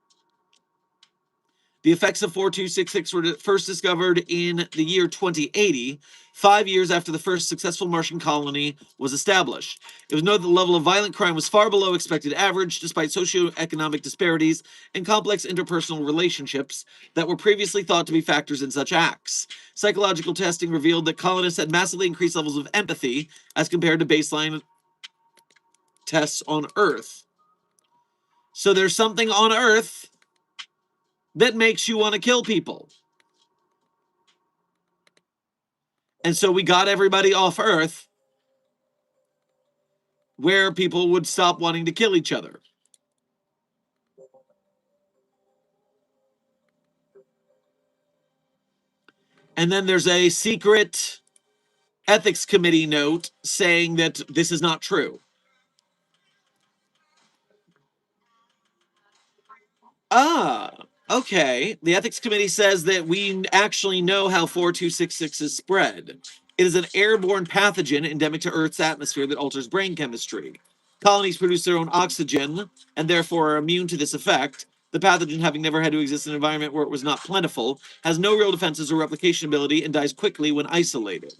The effects of 4266 were first discovered in the year 2080, 5 years after the first successful Martian colony was established. It was noted that the level of violent crime was far below expected average, despite socioeconomic disparities and complex interpersonal relationships that were previously thought to be factors in such acts. Psychological testing revealed that colonists had massively increased levels of empathy as compared to baseline tests on Earth. So there's something on Earth that makes you want to kill people. And so we got everybody off Earth where people would stop wanting to kill each other. And then there's a secret ethics committee note saying that this is not true. Ah, okay. The ethics committee says that we actually know how 4266 is spread. It is an airborne pathogen endemic to Earth's atmosphere that alters brain chemistry. Colonies produce their own oxygen and therefore are immune to this effect. The pathogen, having never had to exist in an environment where it was not plentiful, has no real defenses or replication ability and dies quickly when isolated.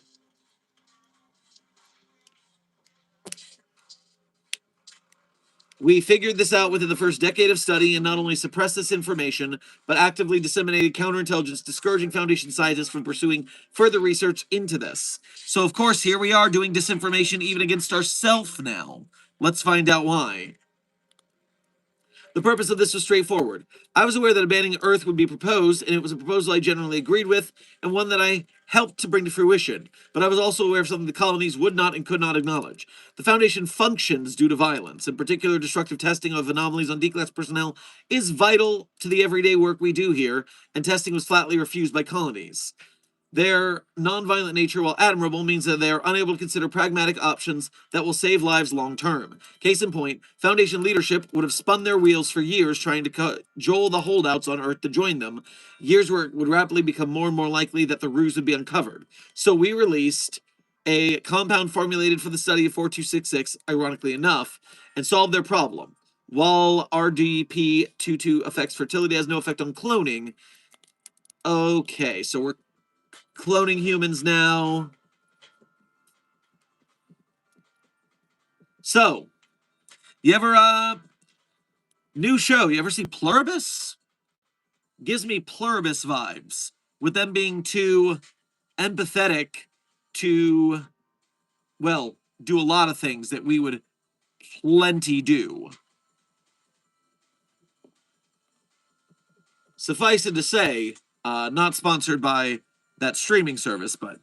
We figured this out within the first decade of study and not only suppressed this information, but actively disseminated counterintelligence, discouraging Foundation scientists from pursuing further research into this. So, of course, here we are doing disinformation even against ourselves now. Let's find out why. The purpose of this was straightforward. I was aware that abandoning Earth would be proposed, and it was a proposal I generally agreed with, and one that I helped to bring to fruition. But I was also aware of something the colonies would not and could not acknowledge. The Foundation functions due to violence. In particular, destructive testing of anomalies on D-Class personnel is vital to the everyday work we do here, and testing was flatly refused by colonies. Their nonviolent nature, while admirable, means that they are unable to consider pragmatic options that will save lives long term. Case in point, Foundation leadership would have spun their wheels for years trying to cajole the holdouts on Earth to join them, years where it would rapidly become more and more likely that the ruse would be uncovered. So we released a compound formulated for the study of 4266, ironically enough, and solved their problem. While RDP-22 affects fertility, has no effect on cloning. Okay, so we're cloning humans now. So, you ever new show, you ever see Pluribus? Gives me Pluribus vibes, with them being too empathetic to, well, do a lot of things that we would plenty do. Suffice it to say, not sponsored by that streaming service, but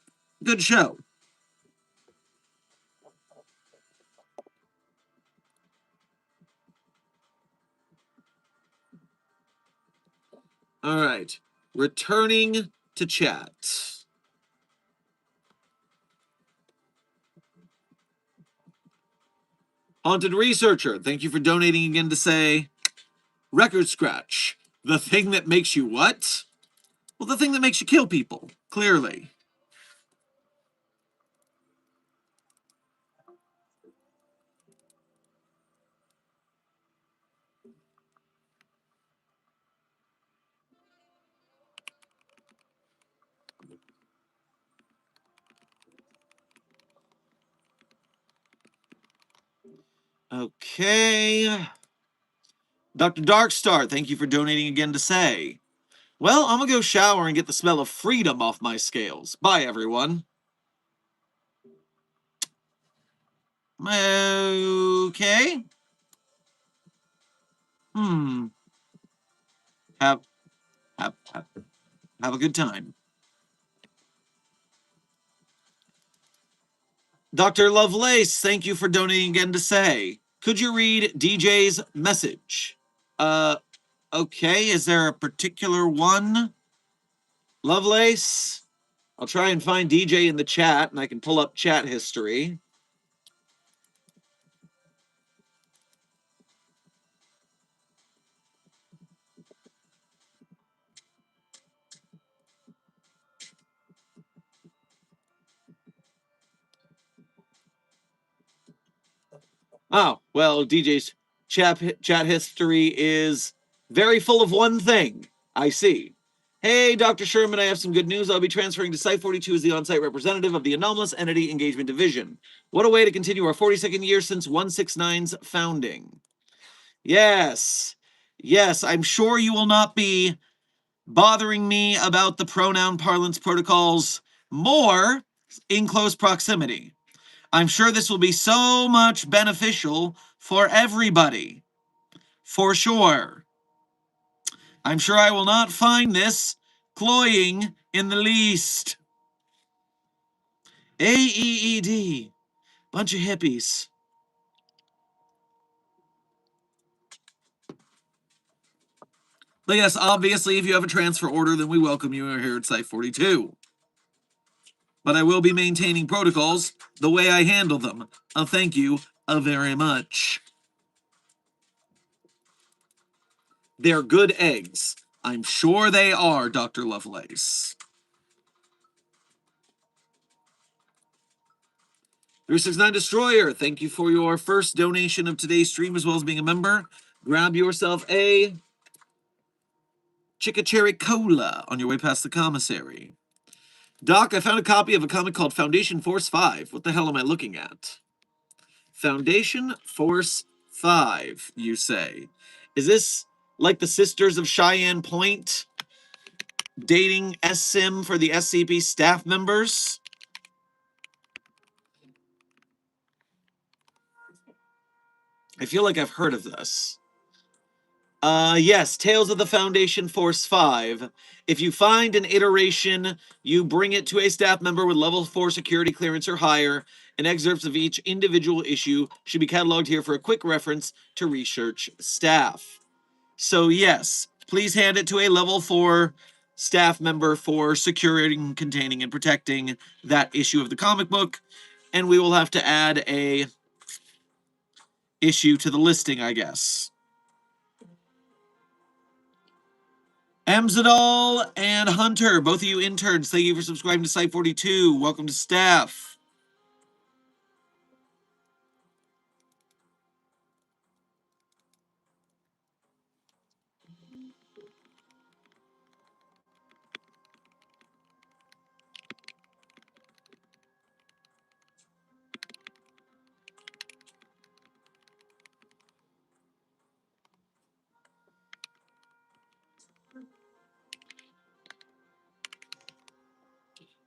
good show. All right. Returning to chat. Haunted Researcher, thank you for donating again to say, Record Scratch, the thing that makes you what? Well, the thing that makes you kill people, clearly. Okay. Dr. Darkstar, thank you for donating again to say, well, I'm gonna go shower and get the smell of freedom off my scales. Bye, everyone. Okay. Hmm. Have have have, have a good time. Dr. Lovelace, thank you for donating again to say, could you read DJ's message? Okay, is there a particular one? Lovelace? I'll try and find DJ in the chat, and I can pull up chat history. Oh, well, DJ's chat history is very full of one thing. I see. Hey, Dr. Sherman, I have some good news. I'll be transferring to Site 42 as the on-site representative of the Anomalous Entity Engagement Division. What a way to continue our 42nd year since 169's founding. Yes. Yes, I'm sure you will not be bothering me about the pronoun parlance protocols more in close proximity. I'm sure this will be so much beneficial for everybody. For sure. I'm sure I will not find this cloying in the least. AEED. Bunch of hippies. But yes, obviously, if you have a transfer order, then we welcome you here at Site 42. But I will be maintaining protocols the way I handle them. Thank you very much. They're good eggs. I'm sure they are, Dr. Lovelace. 369 Destroyer, thank you for your first donation of today's stream as well as being a member. Grab yourself a Chicka Cherry Cola on your way past the commissary. Doc, I found a copy of a comic called Foundation Force 5. What the hell am I looking at? Foundation Force 5, you say. Is this like the Sisters of Cheyenne Point dating SSIM for the SCP staff members? I feel like I've heard of this. Yes, Tales of the Foundation Force 5. If you find an iteration, you bring it to a staff member with level 4 security clearance or higher, and excerpts of each individual issue should be cataloged here for a quick reference to research staff. So yes, please hand it to a level 4 staff member for securing, containing, and protecting that issue of the comic book, and we will have to add a issue to the listing, I guess. Amzadal and Hunter, both of you interns, thank you for subscribing to Site 42. Welcome to staff.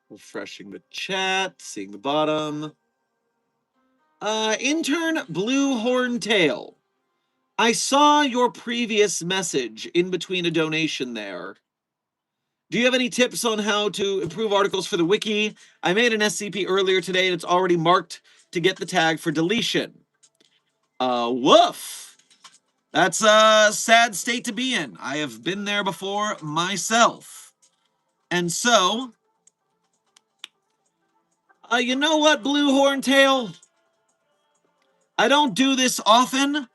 Refreshing the chat, seeing the bottom. Intern Blue Horntail. I saw your previous message in between a donation there. Do you have any tips on how to improve articles for the wiki? I made an SCP earlier today and it's already marked to get the tag for deletion. Woof. That's a sad state to be in. I have been there before myself. And so, you know what, Blue Horntail? I don't do this often,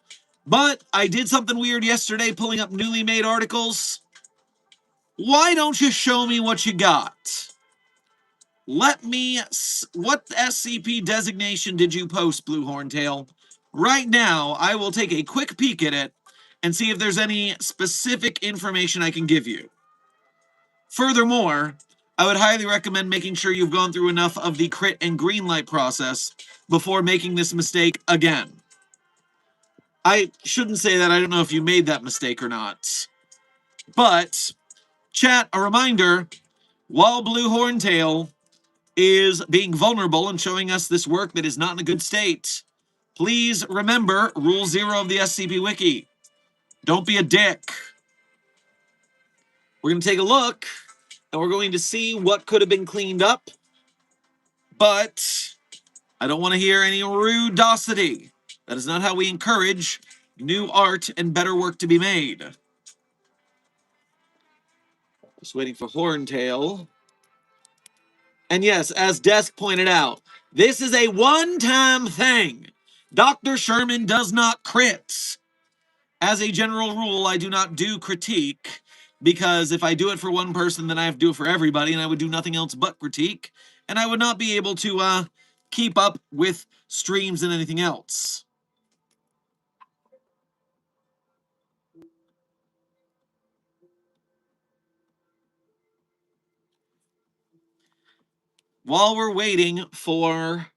but I did something weird yesterday pulling up newly made articles. Why don't you show me what you got? What SCP designation did you post, Blue Horntail? Right now, I will take a quick peek at it and see if there's any specific information I can give you. Furthermore, I would highly recommend making sure you've gone through enough of the crit and greenlight process before making this mistake again. I shouldn't say that. I don't know if you made that mistake or not. But, chat, a reminder, while Blue Horntail is being vulnerable and showing us this work that is not in a good state, please remember Rule 0 of the SCP Wiki. Don't be a dick. We're going to take a look, and we're going to see what could have been cleaned up, but I don't want to hear any rudosity. That is not how we encourage new art and better work to be made. Just waiting for Horntail. And yes, as Desk pointed out, this is a one-time thing. Dr. Sherman does not crit. As a general rule, I do not do critique, because if I do it for one person, then I have to do it for everybody, and I would do nothing else but critique, and I would not be able to keep up with streams and anything else. While we're waiting for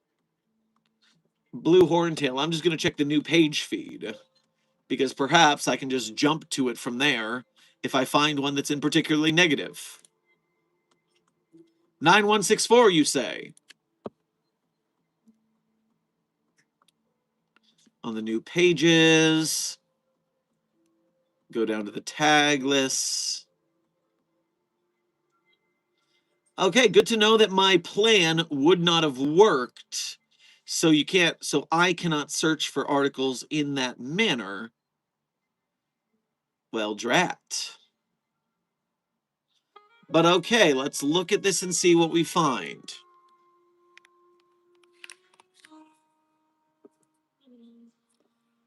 Blue Horntail, I'm just going to check the new page feed, because perhaps I can just jump to it from there if I find one that's in particularly negative. 9164, you say? On the new pages, go down to the tag lists. Okay, good to know that my plan would not have worked. So I cannot search for articles in that manner. Well, drat. But okay, let's look at this and see what we find.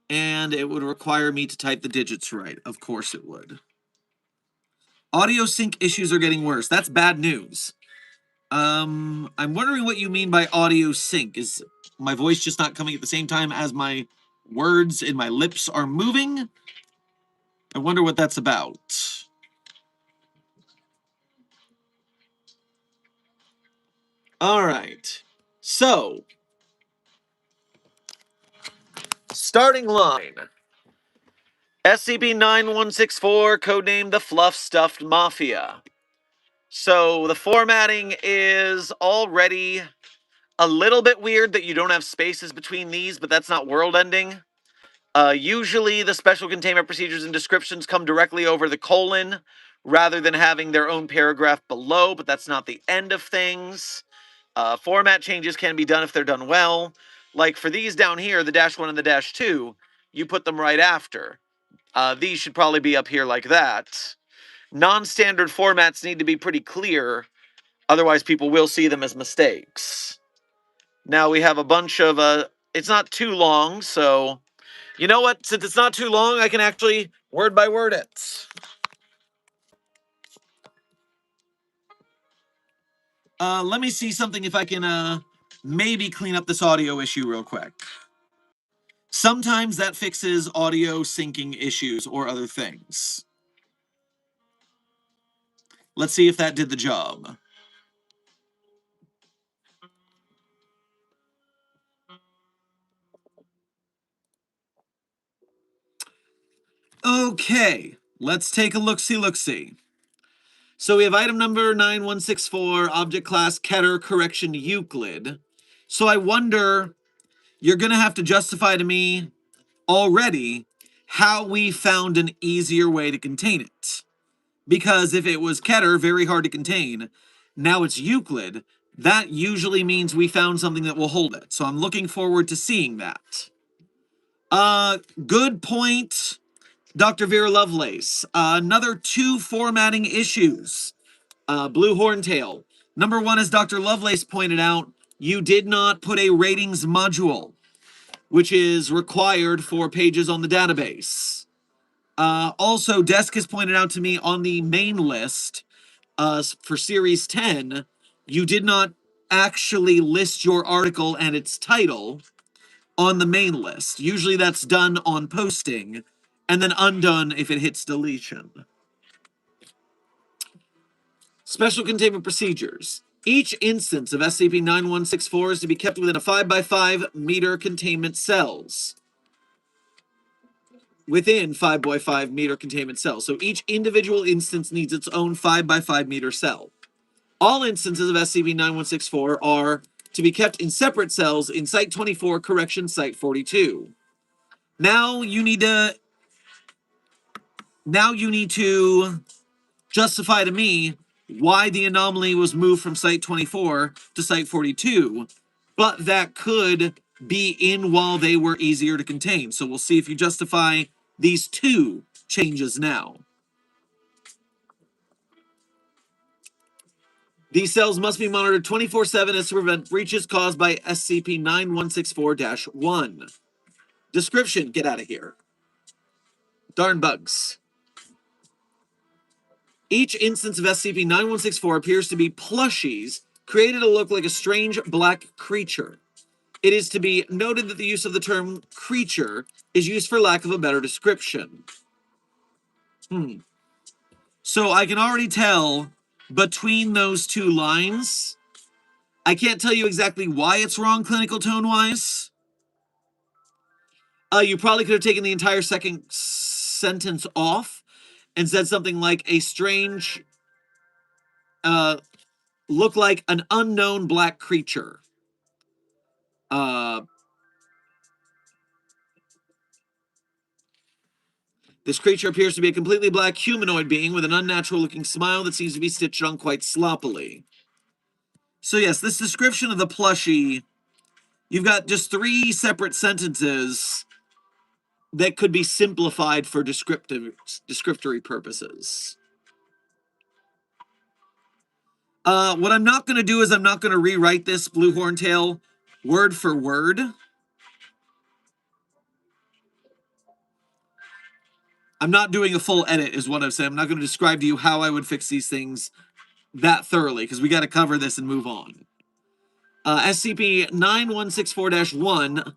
And it would require me to type the digits right. Of course it would. Audio sync issues are getting worse. That's bad news. I'm wondering what you mean by audio sync. Is my voice just not coming at the same time as my words and my lips are moving? I wonder what that's about. All right. So, starting line. SCP-9164, codenamed the Fluff Stuffed Mafia. So, the formatting is already a little bit weird that you don't have spaces between these, but that's not world ending. Usually, the special containment procedures and descriptions come directly over the colon rather than having their own paragraph below, but that's not the end of things. Format changes can be done if they're done well. Like for these down here, the -1 and the -2, you put them right after. These should probably be up here like that. Non-standard formats need to be pretty clear, otherwise people will see them as mistakes. Now we have a bunch of, it's not too long, so, you know what, since it's not too long, I can actually word by word it. Let me see something if I can, maybe clean up this audio issue real quick. Sometimes that fixes audio syncing issues or other things. Let's see if that did the job. Okay, let's take a look-see. So we have item number 9164, object class Keter, correction Euclid. So I wonder, you're going to have to justify to me already how we found an easier way to contain it. Because if it was Keter, very hard to contain, now it's Euclid, that usually means we found something that will hold it. So I'm looking forward to seeing that. Good point. Dr. Vera Lovelace, another 2 formatting issues. Blue Horntail. Number 1, as Dr. Lovelace pointed out, you did not put a ratings module, which is required for pages on the database. Also, Desk has pointed out to me on the main list for Series 10, you did not actually list your article and its title on the main list. Usually that's done on posting and then undone if it hits deletion. Special containment procedures. Each instance of SCP-9164 is to be kept within a 5x5 meter containment cells. Within 5x5 meter containment cells. So each individual instance needs its own 5x5 meter cell. All instances of SCP-9164 are to be kept in separate cells in Site 24, Correction Site 42. Now you need to justify to me why the anomaly was moved from Site 24 to Site 42, but that could be in while they were easier to contain. So we'll see if you justify these 2 changes now. These cells must be monitored 24/7 as to prevent breaches caused by SCP-9164-1. Description: get out of here. Darn bugs. Each instance of SCP-9164 appears to be plushies created to look like a strange black creature. It is to be noted that the use of the term creature is used for lack of a better description. So I can already tell between those 2 lines. I can't tell you exactly why it's wrong clinical tone-wise. You probably could have taken the entire second sentence off and said something like a strange, look like an unknown black creature. This creature appears to be a completely black humanoid being with an unnatural-looking smile that seems to be stitched on quite sloppily. So yes, this description of the plushie, you've got just 3 separate sentences that could be simplified for descriptory purposes. What I'm not going to do is I'm not going to rewrite this Blue Horntail word for word. I'm not doing a full edit is what I'm saying. I'm not going to describe to you how I would fix these things that thoroughly because we got to cover this and move on. SCP-9164-1,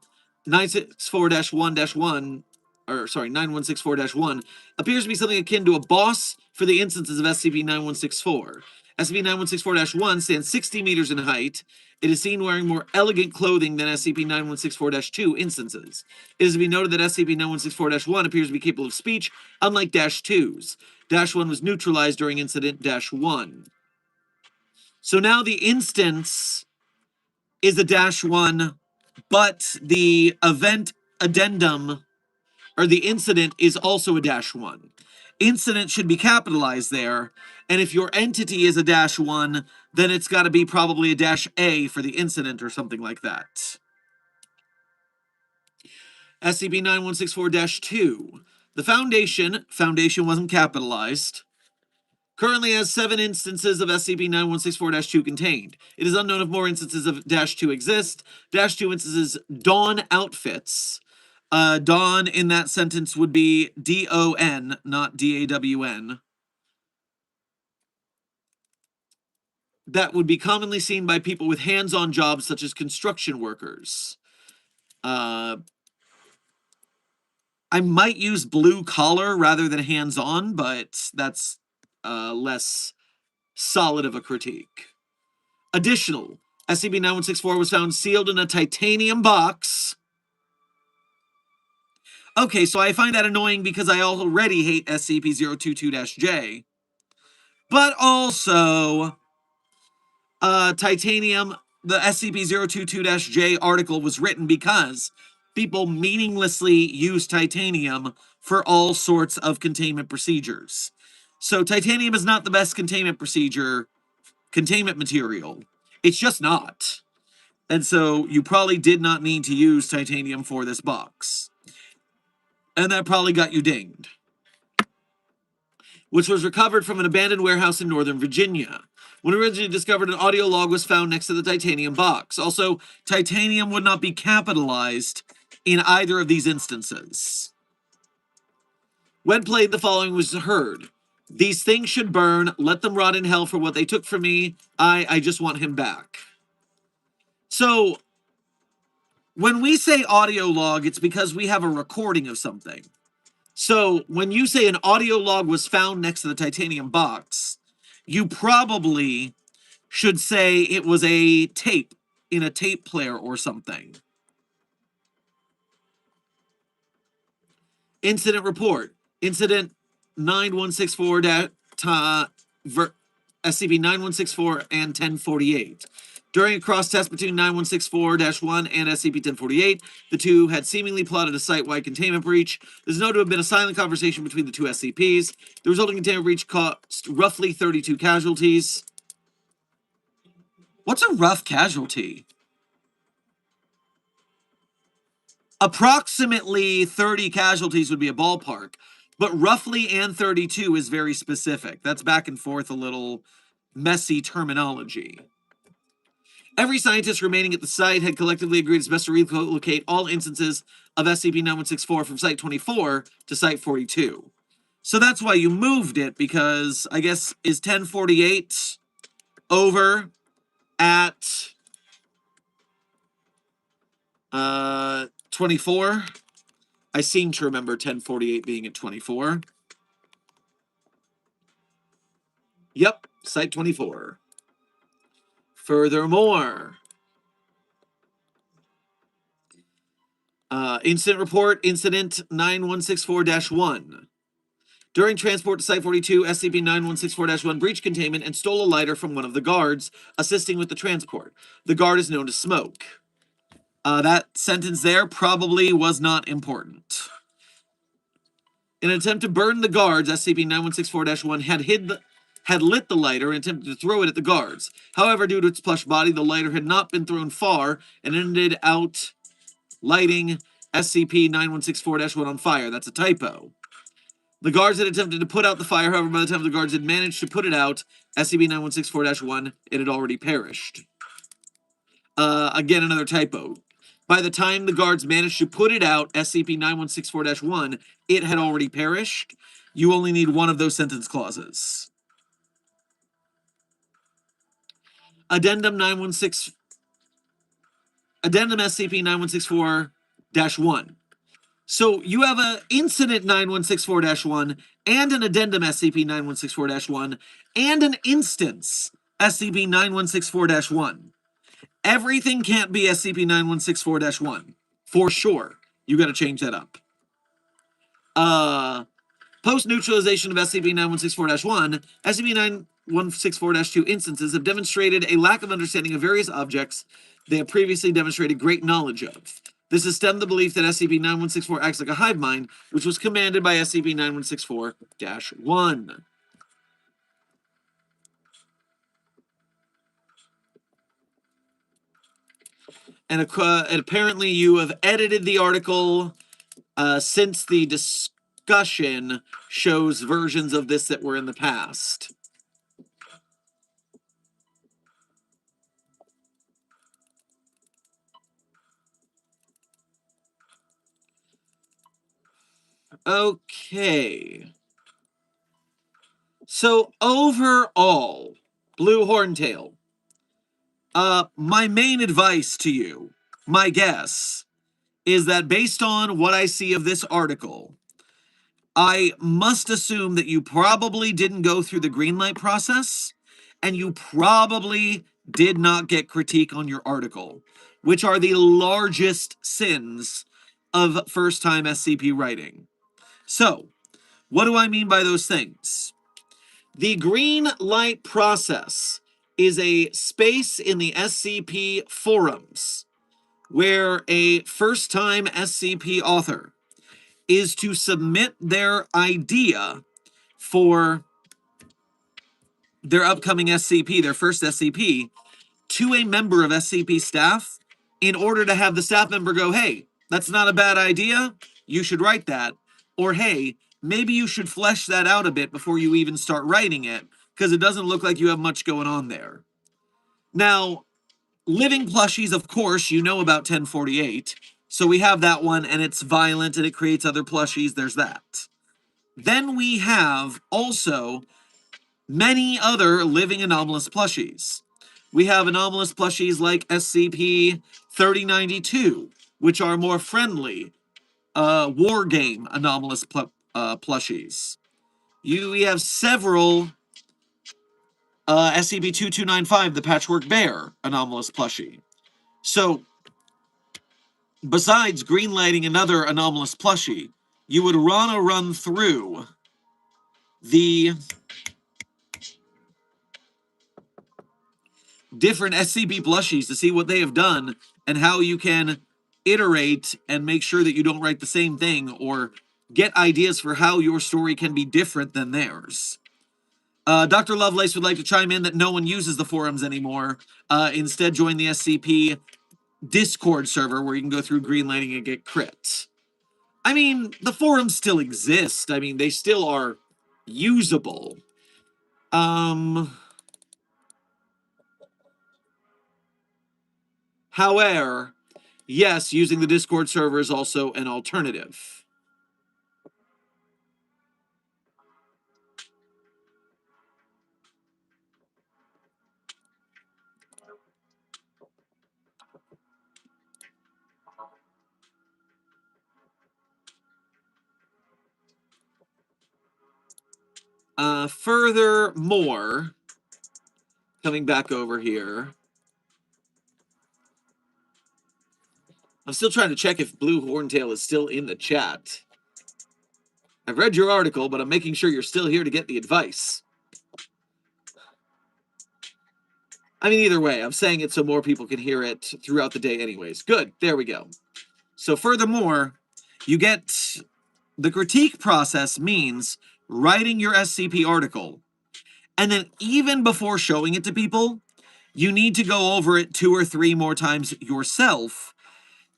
964-1-1, or sorry, 9164-1 appears to be something akin to a boss for the instances of SCP-9164. SCP-9164-1 stands 60 meters in height. It is seen wearing more elegant clothing than SCP-9164-2 instances. It is to be noted that SCP-9164-1 appears to be capable of speech, unlike -2's. -1 was neutralized during Incident -1. So now the instance is a -1, but the event addendum, or the incident, is also a -1. Incident should be capitalized there, and if your entity is a -1, then it's got to be probably a -A for the incident or something like that. SCP-9164-2. The Foundation wasn't capitalized, currently has 7 instances of SCP-9164-2 contained. It is unknown if more instances of -2 exist. -2 instances don outfits. Don in that sentence would be D-O-N, not D-A-W-N. That would be commonly seen by people with hands-on jobs such as construction workers. I might use blue collar rather than hands-on, but that's less solid of a critique. Additional, SCP-9164 was found sealed in a titanium box. Okay, so I find that annoying because I already hate SCP-022-J. But also, titanium, the SCP-022-J article was written because people meaninglessly use titanium for all sorts of containment procedures. So titanium is not the best containment material. It's just not. And so you probably did not need to use titanium for this box. And that probably got you dinged. which was recovered from an abandoned warehouse in Northern Virginia. When originally discovered, an audio log was found next to the titanium box. Also, titanium would not be capitalized in either of these instances. When played, the following was heard. These things should burn. Let them rot in hell for what they took from me. I just want him back. So, when we say audio log, it's because we have a recording of something. So, when you say an audio log was found next to the titanium box, you probably should say it was a tape in a tape player or something. Incident report. Incident 9164 SCP-9164 and 1048. During a cross-test between 9164-1 and SCP-1048, the two had seemingly plotted a site-wide containment breach. There's known to have been a silent conversation between the two SCPs. The resulting containment breach caused roughly 32 casualties. What's a rough casualty? Approximately 30 casualties would be a ballpark, but roughly and 32 is very specific. That's back and forth a little messy terminology. Every scientist remaining at the site had collectively agreed it's best to relocate all instances of SCP-9164 from Site 24 to Site 42. So that's why you moved it, because I guess is 1048 over at 24? I seem to remember 1048 being at 24. Yep, Site 24. Furthermore, incident report, incident 9164-1. During transport to Site 42, SCP-9164-1 breached containment and stole a lighter from one of the guards assisting with the transport. The guard is known to Smoke. That sentence there probably was not important. In an attempt to burn the guards, SCP-9164-1 had lit the lighter and attempted to throw it at the guards. However, due to its plush body, the lighter had not been thrown far and ended out lighting SCP-9164-1 on fire. That's a typo. The guards had attempted to put out the fire. However, by the time the guards had managed to put it out, SCP-9164-1, it had already perished. Again, another typo. By the time the guards managed to put it out, SCP-9164-1, it had already perished. You only need one of those sentence clauses. Addendum SCP-9164-1. So you have an incident 9164-1 and an addendum SCP-9164-1 and an instance SCP-9164-1. Everything can't be SCP-9164-1. For sure. You got to change that up. Post-neutralization of SCP-9164-1, SCP-9164-2 instances have demonstrated a lack of understanding of various objects they have previously demonstrated great knowledge of. This has stemmed the belief that SCP-9164 acts like a hive mind, which was commanded by SCP-9164-1. And apparently you have edited the article since the discussion shows versions of this that were in the past. Okay. So overall, Blue Horntail, my main advice to you, my guess, is that based on what I see of this article, I must assume that you probably didn't go through the green light process, and you probably did not get critique on your article, which are the largest sins of first-time SCP writing. So, what do I mean by those things? The green light process is a space in the SCP forums where a first-time SCP author is to submit their idea for their upcoming SCP, their first SCP, to a member of SCP staff in order to have the staff member go, hey, that's not a bad idea, you should write that, or hey, maybe you should flesh that out a bit before you even start writing it, because it doesn't look like you have much going on there. Now, living plushies, of course, you know about 1048. So we have that one, and it's violent and it creates other plushies. There's that. Then we have also many other living anomalous plushies. We have anomalous plushies like SCP 3092, which are more friendly, war game anomalous plushies. We have several SCP 2295, the Patchwork Bear anomalous plushie. So, besides greenlighting another anomalous plushie, you would want to run through the different SCP plushies to see what they have done and how you can iterate and make sure that you don't write the same thing or get ideas for how your story can be different than theirs. Dr. Lovelace would like to chime in that no one uses the forums anymore. Instead, join the SCP Discord server where you can go through greenlighting and get crits. I mean, the forums still exist. I mean, they still are usable. However, yes, using the Discord server is also an alternative. Furthermore, coming back over here, I'm still trying to check if Blue Horntail is still in the chat. I've read your article, but I'm making sure you're still here to get the advice. I mean, either way, I'm saying it so more people can hear it throughout the day anyways. Good, there we go. So furthermore, you get the critique process means writing your SCP article, and then even before showing it to people, you need to go over it 2 or 3 more times yourself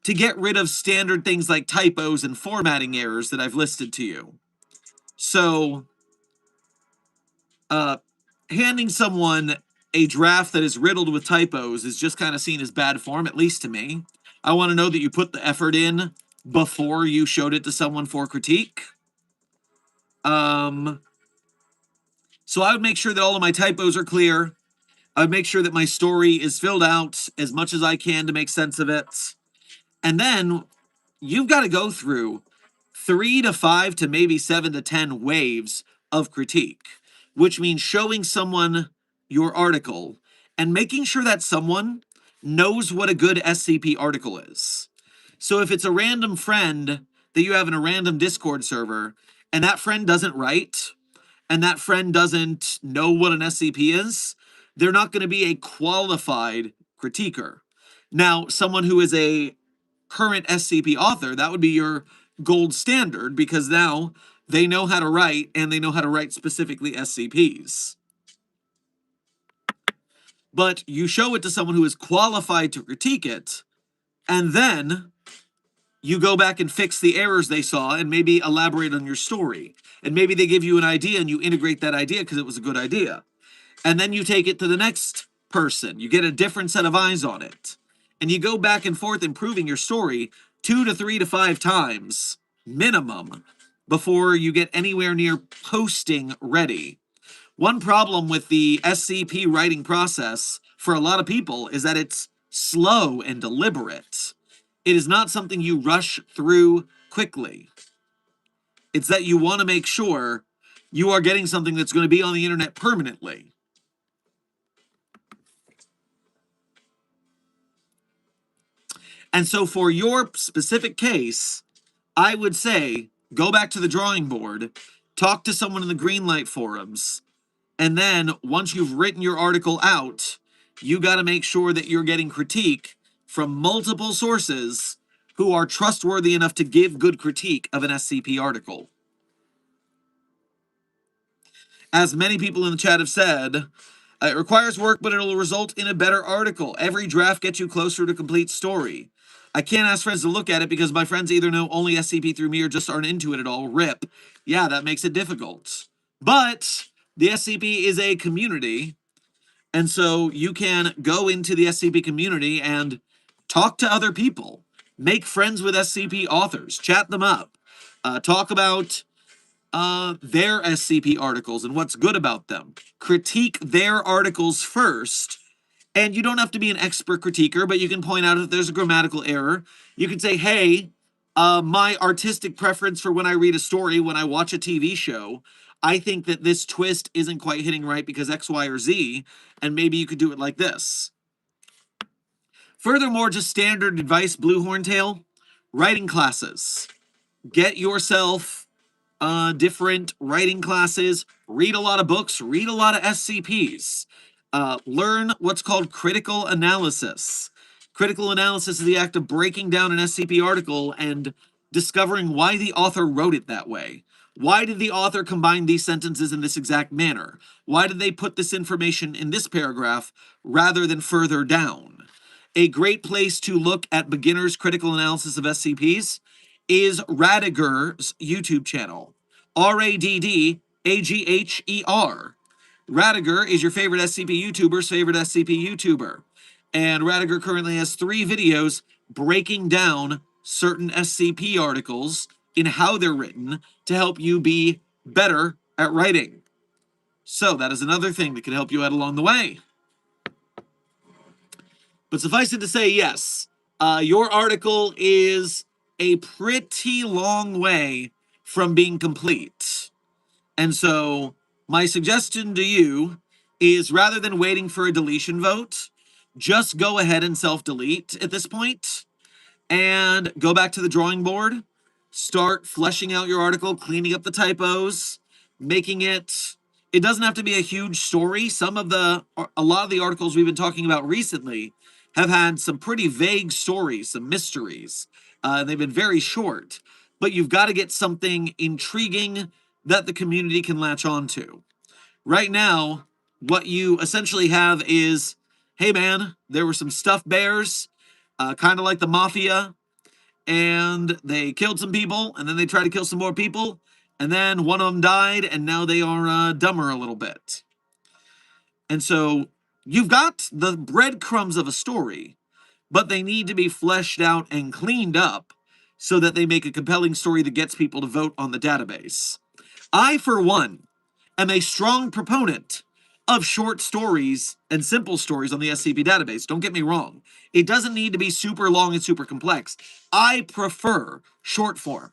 to get rid of standard things like typos and formatting errors that I've listed to you. So, handing someone a draft that is riddled with typos is just kind of seen as bad form, at least to me. I want to know that you put the effort in before you showed it to someone for critique. So I would make sure that all of my typos are clear. I would make sure that my story is filled out as much as I can to make sense of it. And then you've got to go through 3 to 5 to maybe 7 to 10 waves of critique, which means showing someone your article and making sure that someone knows what a good SCP article is. So if it's a random friend that you have in a random Discord server and that friend doesn't write and that friend doesn't know what an SCP is, they're not going to be a qualified critiquer. Now, someone who is a current SCP author, that would be your gold standard because now they know how to write and they know how to write specifically SCPs. But you show it to someone who is qualified to critique it, and then you go back and fix the errors they saw and maybe elaborate on your story. And maybe they give you an idea and you integrate that idea because it was a good idea. And then you take it to the next person. You get a different set of eyes on it. And you go back and forth improving your story 2 to 3 to 5 times minimum before you get anywhere near posting ready. One problem with the SCP writing process for a lot of people is that it's slow and deliberate. It is not something you rush through quickly. It's that you want to make sure you are getting something that's going to be on the internet permanently. And so for your specific case, I would say go back to the drawing board, talk to someone in the Greenlight forums, and then once you've written your article out, you got to make sure that you're getting critique from multiple sources who are trustworthy enough to give good critique of an SCP article. As many people in the chat have said, it requires work, but it'll result in a better article. Every draft gets you closer to complete story. I can't ask friends to look at it because my friends either know only SCP through me or just aren't into it at all. RIP. Yeah, that makes it difficult. But the SCP is a community, and so you can go into the SCP community and talk to other people, make friends with SCP authors, chat them up, talk about their SCP articles and what's good about them. Critique their articles first, and you don't have to be an expert critiquer, but you can point out if there's a grammatical error. You can say, hey, my artistic preference for when I read a story, when I watch a TV show, I think that this twist isn't quite hitting right because X, Y, or Z, and maybe you could do it like this. Furthermore, just standard advice, Blue Horntail, writing classes. Get yourself different writing classes, read a lot of books, read a lot of SCPs, learn what's called critical analysis. Critical analysis is the act of breaking down an SCP article and discovering why the author wrote it that way. Why did the author combine these sentences in this exact manner? Why did they put this information in this paragraph rather than further down? A great place to look at beginners' critical analysis of SCPs is Raddiger's YouTube channel. Raddagher. Raddiger is your favorite SCP YouTuber's favorite SCP YouTuber. And Raddiger currently has 3 videos breaking down certain SCP articles in how they're written to help you be better at writing. So that is another thing that can help you out along the way. But suffice it to say, yes, your article is a pretty long way from being complete. And so my suggestion to you is rather than waiting for a deletion vote, just go ahead and self-delete at this point and go back to the drawing board, start fleshing out your article, cleaning up the typos, making it, it doesn't have to be a huge story. A lot of the articles we've been talking about recently have had some pretty vague stories, some mysteries. They've been very short, but you've got to get something intriguing that the community can latch on to. Right now, what you essentially have is, hey man, there were some stuffed bears, kind of like the mafia, and they killed some people, and then they tried to kill some more people, and then one of them died, and now they are dumber a little bit. And so you've got the breadcrumbs of a story, but they need to be fleshed out and cleaned up so that they make a compelling story that gets people to vote on the database. I, for one, am a strong proponent of short stories and simple stories on the SCP database. Don't get me wrong. It doesn't need to be super long and super complex. I prefer short form.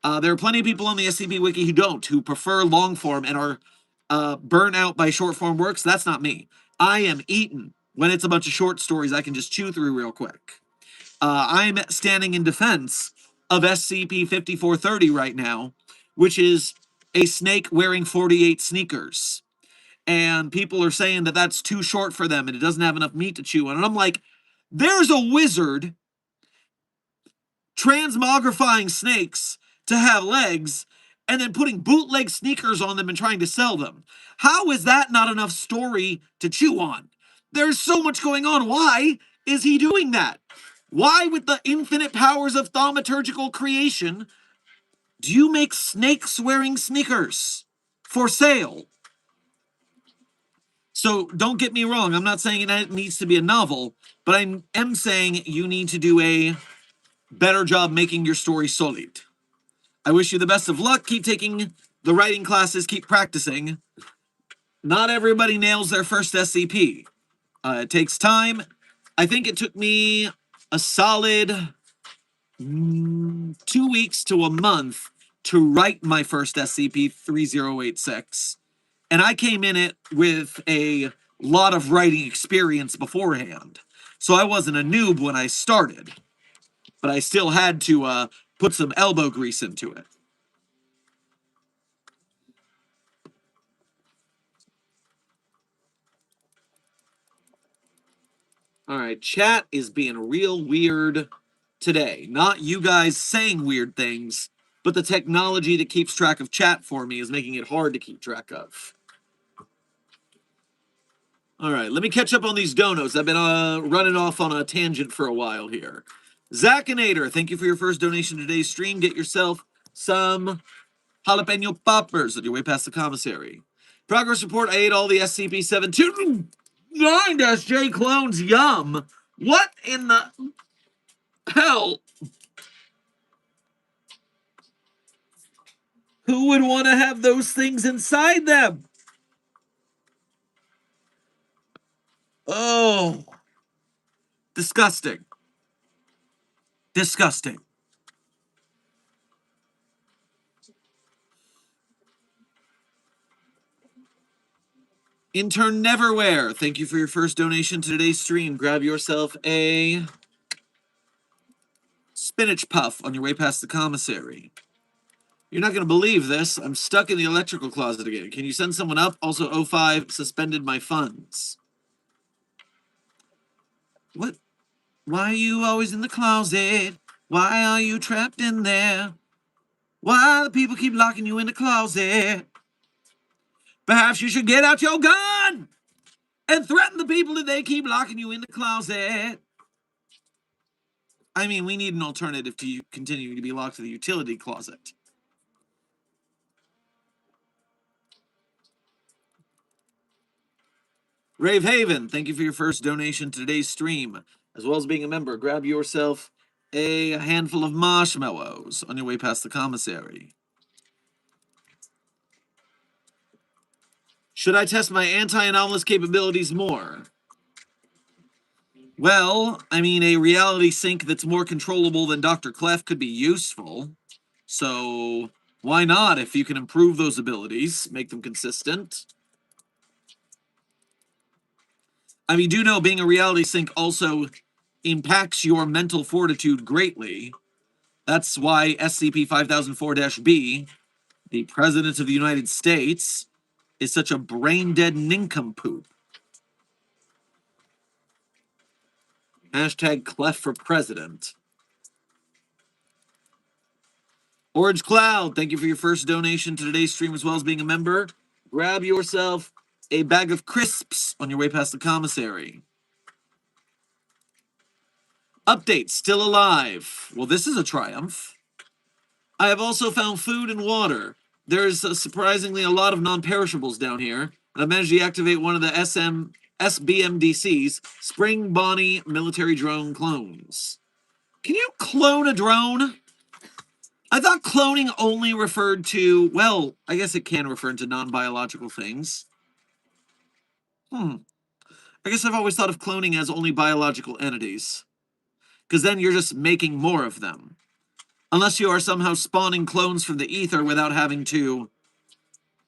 There are plenty of people on the SCP Wiki who don't, who prefer long form and are burnt out by short form works. That's not me. I am eaten when it's a bunch of short stories I can just chew through real quick. I'm standing in defense of SCP-5430 right now, which is a snake wearing 48 sneakers. And people are saying that that's too short for them and it doesn't have enough meat to chew on. And I'm like, there's a wizard transmogrifying snakes to have legs and then putting bootleg sneakers on them and trying to sell them. How is that not enough story to chew on? There's so much going on. Why is he doing that? Why, with the infinite powers of thaumaturgical creation, do you make snakes wearing sneakers for sale? So don't get me wrong. I'm not saying it needs to be a novel, but I am saying you need to do a better job making your story solid. I wish you the best of luck. Keep taking the writing classes. Keep practicing. Not everybody nails their first SCP. It takes time. I think it took me a solid 2 weeks to a month to write my first SCP 3086. And I came in it with a lot of writing experience beforehand. So I wasn't a noob when I started, but I still had to put some elbow grease into it. All right, chat is being real weird today. Not you guys saying weird things, but the technology that keeps track of chat for me is making it hard to keep track of. All right, let me catch up on these donos. I've been running off on a tangent for a while here. Zacinator, thank you for your first donation to today's stream. Get yourself some jalapeno poppers on your way past the commissary. Progress report, I ate all the SCP-729 SJ clones. Yum. What in the hell? Who would want to have those things inside them? Oh. Disgusting. Disgusting. Intern Neverwhere, thank you for your first donation to today's stream. Grab yourself a spinach puff on your way past the commissary. You're not going to believe this. I'm stuck in the electrical closet again. Can you send someone up? Also, O5 suspended my funds. What? Why are you always in the closet? Why are you trapped in there? Why do people keep locking you in the closet? Perhaps you should get out your gun and threaten the people that they keep locking you in the closet. I mean, we need an alternative to you continuing to be locked in the utility closet. Rave Haven, thank you for your first donation to today's stream. As well as being a member, grab yourself a handful of marshmallows on your way past the commissary. Should I test my anti-anomalous capabilities more? Well, I mean, a reality sync that's more controllable than Dr. Clef could be useful. So, why not if you can improve those abilities, make them consistent? I mean, do know being a reality sync also impacts your mental fortitude greatly. That's why SCP-5004-B, the President of the United States, is such a brain-dead nincompoop. Hashtag Clef for President. Orange Cloud, thank you for your first donation to today's stream as well as being a member. Grab yourself a bag of crisps on your way past the commissary. Update, still alive. Well, this is a triumph. I have also found food and water. There's surprisingly a lot of non-perishables down here, and I managed to activate one of the SBMDC's Spring Bonnie military drone clones. Can you clone a drone? I thought cloning only referred to, well, I guess it can refer to non-biological things. I guess I've always thought of cloning as only biological entities, because then you're just making more of them. Unless you are somehow spawning clones from the ether without having to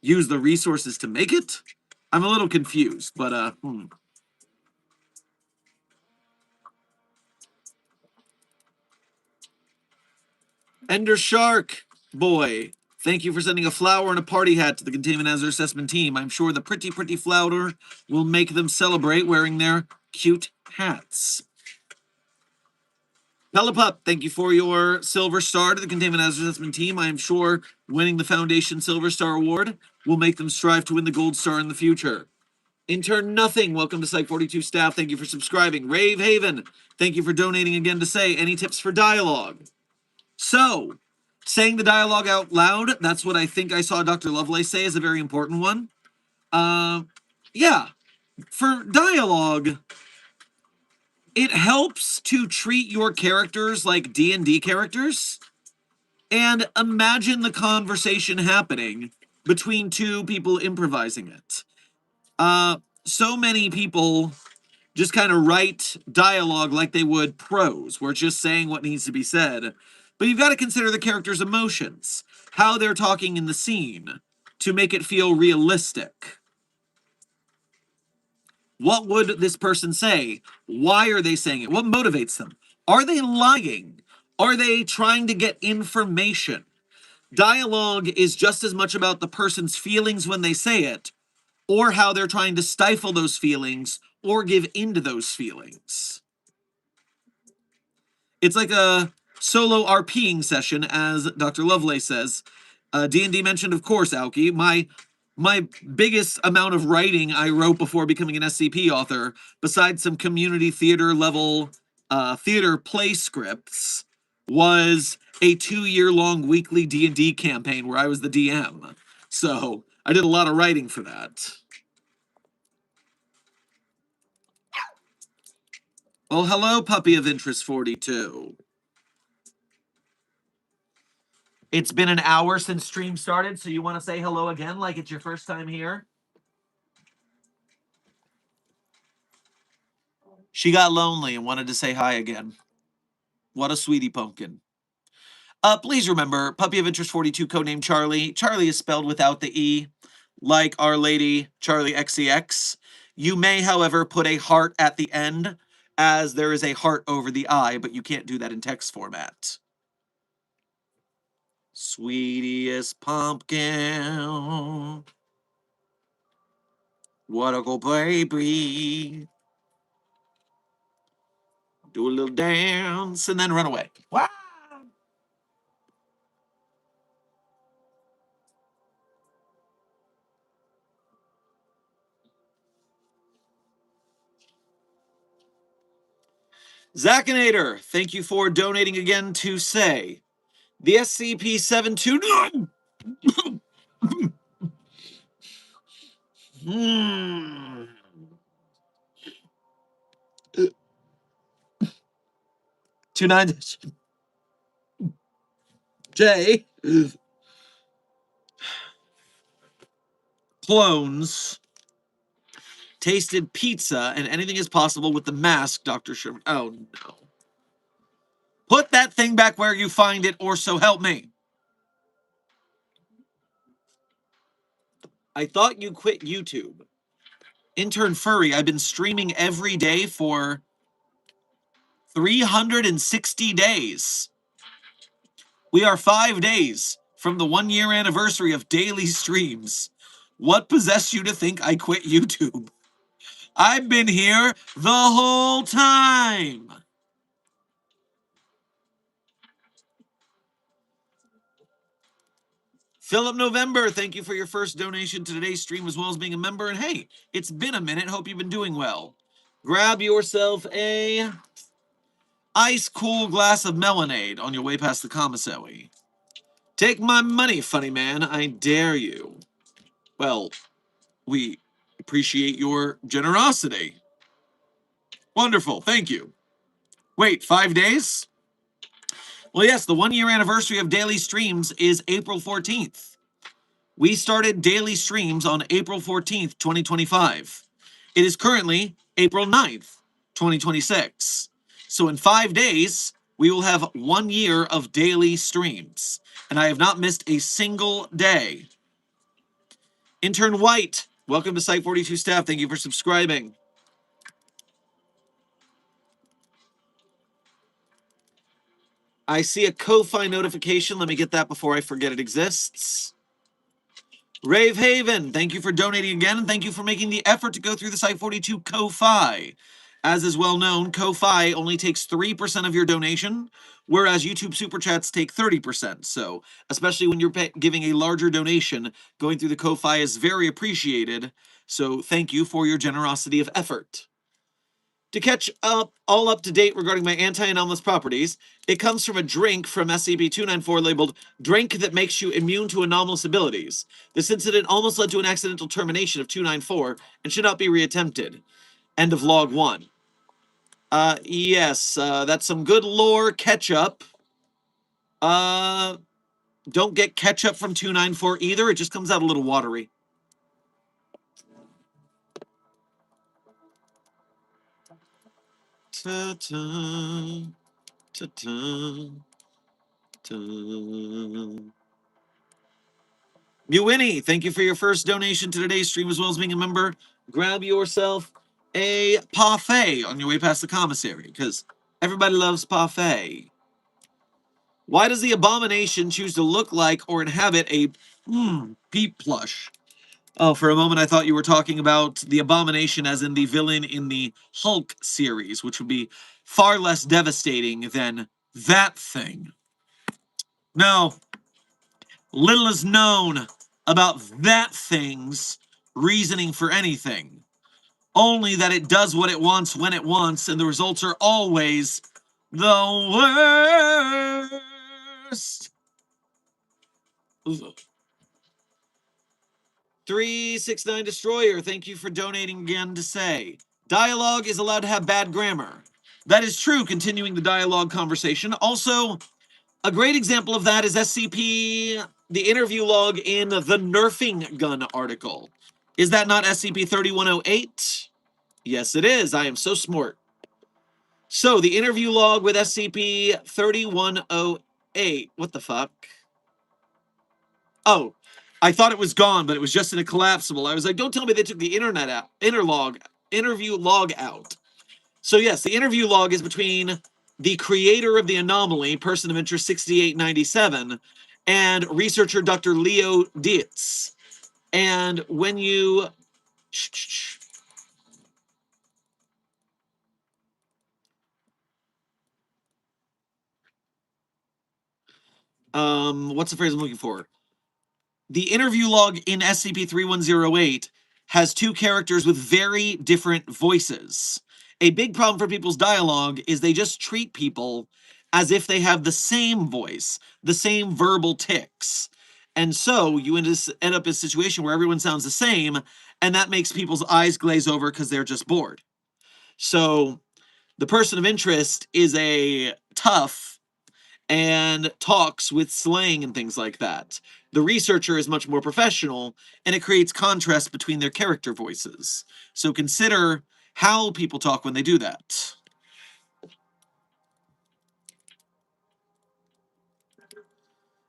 use the resources to make it? I'm a little confused, but, Ender Shark Boy, thank you for sending a flower and a party hat to the Containment Hazard Assessment team. I'm sure the pretty flower will make them celebrate wearing their cute hats. Pellipup, thank you for your Silver Star to the Containment Hazard Assessment team. I am sure winning the Foundation Silver Star Award will make them strive to win the Gold Star in the future. Intern Nothing, welcome to Psych 42 staff. Thank you for subscribing. Rave Haven, thank you for donating again to say, any tips for dialogue? So, saying the dialogue out loud, that's what I think I saw Dr. Lovelace say is a very important one. Yeah, for dialogue, it helps to treat your characters like D&D characters and imagine the conversation happening between two people improvising it. So many people just kind of write dialogue like they would prose, where it's just saying what needs to be said. But you've got to consider the character's emotions, how they're talking in the scene, to make it feel realistic. What would this person say? Why are they saying it? What motivates them? Are they lying? Are they trying to get information? Dialogue is just as much about the person's feelings when they say it, or how they're trying to stifle those feelings or give into those feelings. It's like a solo RPing session, as Dr. Lovelace says. D&D mentioned, of course, Aoki. My biggest amount of writing I wrote before becoming an SCP author, besides some community theater level theater play scripts was a 2-year-long weekly D&D campaign where I was the DM. So I did a lot of writing for that. Well, hello, Puppy of Interest 42. It's been an hour since stream started, so you want to say hello again like it's your first time here? She got lonely and wanted to say hi again. What a sweetie pumpkin. Please remember, Puppy of Interest 42, codename Charlie. Charlie is spelled without the E, like Our Lady Charlie XCX. You may, however, put a heart at the end, as there is a heart over the I, but you can't do that in text format. Sweetiest pumpkin. What a good baby. Do a little dance and then run away. Wow. Zachinator, thank you for donating again to say the SCP-729. Hmm. 29 J clones tasted pizza and anything is possible with the mask, Dr. Sherman. Oh no. Put that thing back where you find it, or so help me. I thought you quit YouTube. Intern Furry, I've been streaming every day for 360 days. We are 5 days from the 1-year anniversary of daily streams. What possessed you to think I quit YouTube? I've been here the whole time. Philip November, thank you for your first donation to today's stream as well as being a member. And hey, it's been a minute. Hope you've been doing well. Grab yourself a ice cool glass of melonade on your way past the commissary. Take my money, funny man. I dare you. Well, we appreciate your generosity. Wonderful. Thank you. Wait, 5 days? Well, yes, the 1-year anniversary of daily streams is April 14th. We started daily streams on April 14th, 2025. It is currently April 9th, 2026. So in 5 days, we will have 1 year of daily streams. And I have not missed a single day. Intern White, welcome to Site 42 staff. Thank you for subscribing. I see a Ko-Fi notification. Let me get that before I forget it exists. Rave Haven, thank you for donating again, and thank you for making the effort to go through the Site 42 Ko-Fi. As is well known, Ko-Fi only takes 3% of your donation, whereas YouTube Super Chats take 30%. So, especially when you're giving a larger donation, going through the Ko-Fi is very appreciated. So, thank you for your generosity of effort. To catch up all up to date regarding my anti-anomalous properties, it comes from a drink from SCP-294 labeled Drink That Makes You Immune to Anomalous Abilities. This incident almost led to an accidental termination of 294 and should not be reattempted. End of log 1. Yes, that's some good lore ketchup. Don't get ketchup from 294 either, it just comes out a little watery. Ta-ta, ta-ta, ta. Winnie, thank you for your first donation to today's stream as well as being a member. Grab yourself a parfait on your way past the commissary, because everybody loves parfait. Why does the abomination choose to look like or inhabit a peep plush? Oh, for a moment I thought you were talking about the abomination as in the villain in the Hulk series, which would be far less devastating than that thing. No. Little is known about that thing's reasoning for anything. only that it does what it wants when it wants, and the results are always the worst. 369 Destroyer, thank you for donating again to say, dialogue is allowed to have bad grammar. That is true, continuing the dialogue conversation. Also, a great example of that is SCP, the interview log in the Nerfing Gun article. Is that not SCP-3108? Yes, it is. I am so smart. So, the interview log with SCP-3108. What the fuck? Oh, I thought it was gone, but it was just in a collapsible. I was like, don't tell me they took the interview log out. So yes, the interview log is between the creator of the anomaly, person of interest 6897, and researcher Dr. Leo Dietz. And when you what's the phrase I'm looking for? The interview log in SCP-3108 has two characters with very different voices. A big problem for people's dialogue is they just treat people as if they have the same voice, the same verbal tics. And so you end up in a situation where everyone sounds the same, and that makes people's eyes glaze over because they're just bored. So the person of interest is a tough and talks with slang and things like that. The researcher is much more professional, and it creates contrast between their character voices. So consider how people talk when they do that.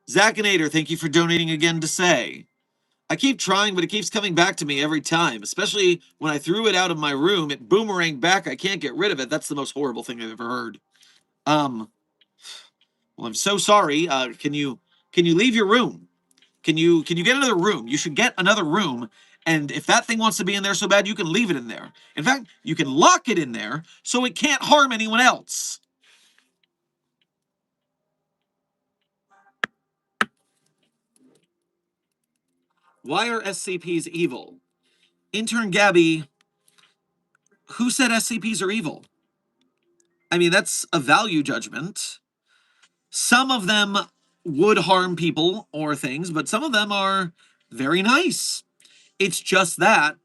Zakinator, thank you for donating again to say, I keep trying, but it keeps coming back to me every time, especially when I threw it out of my room. It boomeranged back. I can't get rid of it. That's the most horrible thing I've ever heard. Well, I'm so sorry. Can you leave your room? Can you get another room? You should get another room, and if that thing wants to be in there so bad, you can leave it in there. In fact, you can lock it in there so it can't harm anyone else. Why are SCPs evil? Intern Gabby, who said SCPs are evil? I mean, that's a value judgment. Some of them would harm people or things, but some of them are very nice. It's just that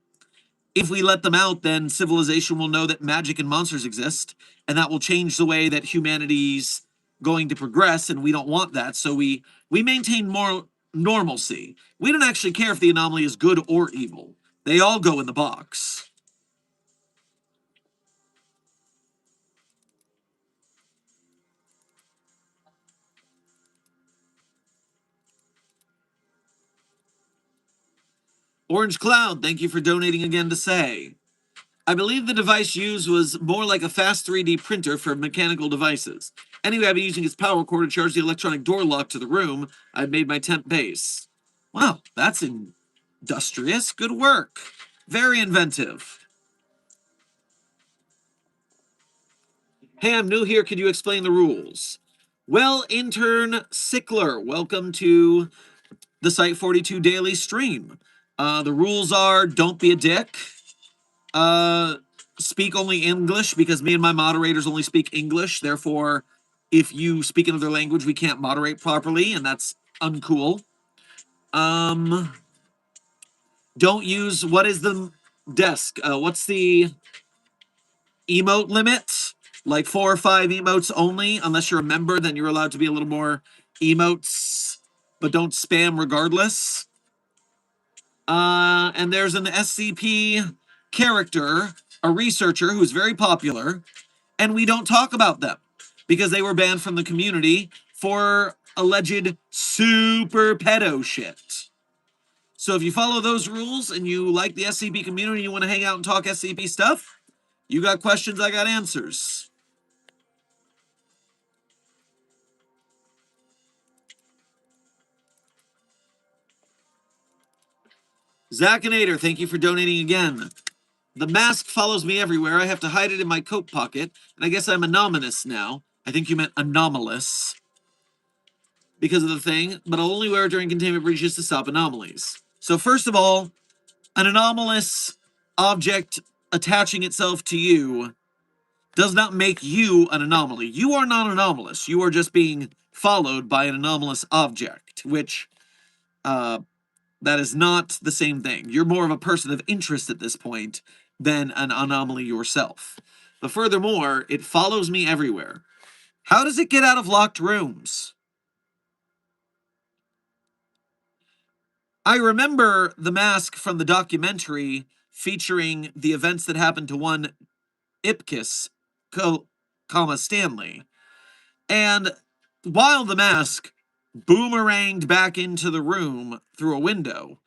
if we let them out, then civilization will know that magic and monsters exist, and that will change the way that humanity's going to progress, and we don't want that. So we maintain more normalcy. We don't actually care if the anomaly is good or evil. They all go in the box. Orange Cloud, thank you for donating again to say, I believe the device used was more like a fast 3D printer for mechanical devices. Anyway, I've been using its power cord to charge the electronic door lock to the room. I've made my temp base. Wow, that's industrious. Good work. Very inventive. Hey, I'm new here. Could you explain the rules? Well, intern Sickler, welcome to the Site 42 daily stream. The rules are don't be a dick. Speak only English, because me and my moderators only speak English. Therefore, if you speak another language, we can't moderate properly, and that's uncool. Don't use, what is the desk? What's the emote limit? Like 4 or 5 emotes only. Unless you're a member, then you're allowed to be a little more emotes, but don't spam regardless. And there's an SCP character, a researcher who's very popular, and we don't talk about them because they were banned from the community for alleged super pedo shit. So if you follow those rules and you like the SCP community, you want to hang out and talk SCP stuff, you got questions, I got answers. Zakinator, thank you for donating again. The mask follows me everywhere. I have to hide it in my coat pocket, and I guess I'm anomalous now. I think you meant anomalous because of the thing, but I'll only wear it during containment breaches to stop anomalies. So first of all, an anomalous object attaching itself to you does not make you an anomaly. You are not anomalous. You are just being followed by an anomalous object, which that is not the same thing. You're more of a person of interest at this point than an anomaly yourself. But furthermore, it follows me everywhere. How does it get out of locked rooms? I remember the mask from the documentary featuring the events that happened to one Ipkiss, comma Stanley. And while the mask boomeranged back into the room through a window,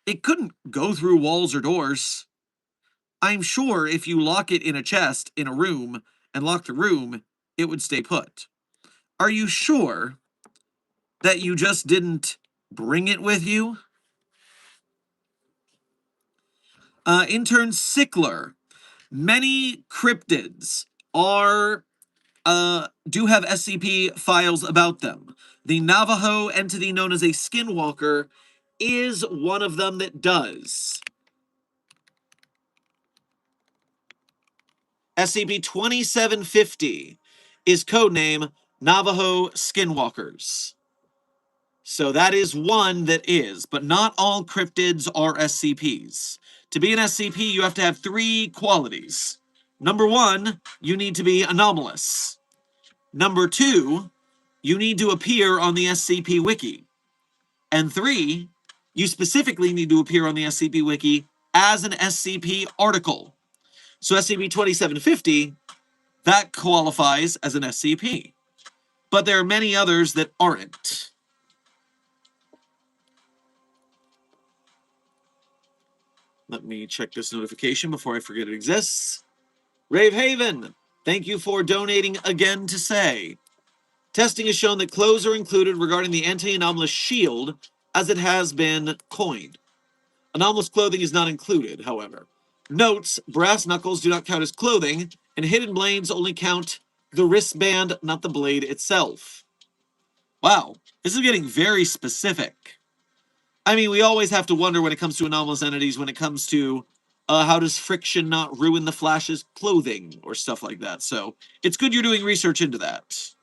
it couldn't go through walls or doors. I'm sure if you lock it in a chest in a room and lock the room, it would stay put. Are you sure that you just didn't bring it with you? Intern Sickler. Many cryptids are do have SCP files about them. The Navajo entity known as a skinwalker is one of them that does. SCP-2750 is codename Navajo Skinwalkers. So that is one that is, but not all cryptids are SCPs. To be an SCP, you have to have 3 qualities. Number 1, you need to be anomalous. Number 2, you need to appear on the SCP Wiki. And 3, you specifically need to appear on the SCP Wiki as an SCP article. So SCP-2750, that qualifies as an SCP. But there are many others that aren't. Let me check this notification before I forget it exists. Rave Haven, thank you for donating again to say. Testing has shown that clothes are included regarding the anti-anomalous shield, as it has been coined. Anomalous clothing is not included, however. Notes, brass knuckles do not count as clothing, and hidden blades only count the wristband, not the blade itself. Wow, this is getting very specific. I mean, we always have to wonder when it comes to anomalous entities, when it comes to how does friction not ruin the Flash's clothing or stuff like that. So it's good you're doing research into that.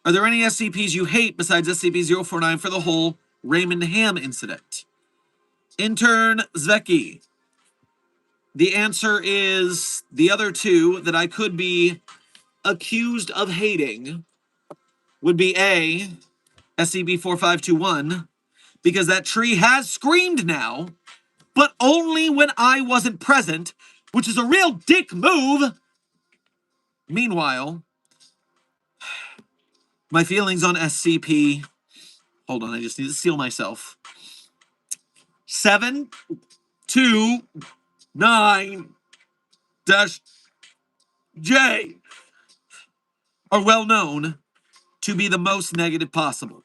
Are there any SCPs you hate besides SCP-049 for the whole Raymond Ham incident? Intern Zveki. The answer is the other 2 that I could be accused of hating would be A, SCP-4521, because that tree has screamed now, but only when I wasn't present, which is a real dick move. Meanwhile, my feelings on SCP, hold on, I just need to seal myself. 729-J are well known to be the most negative possible.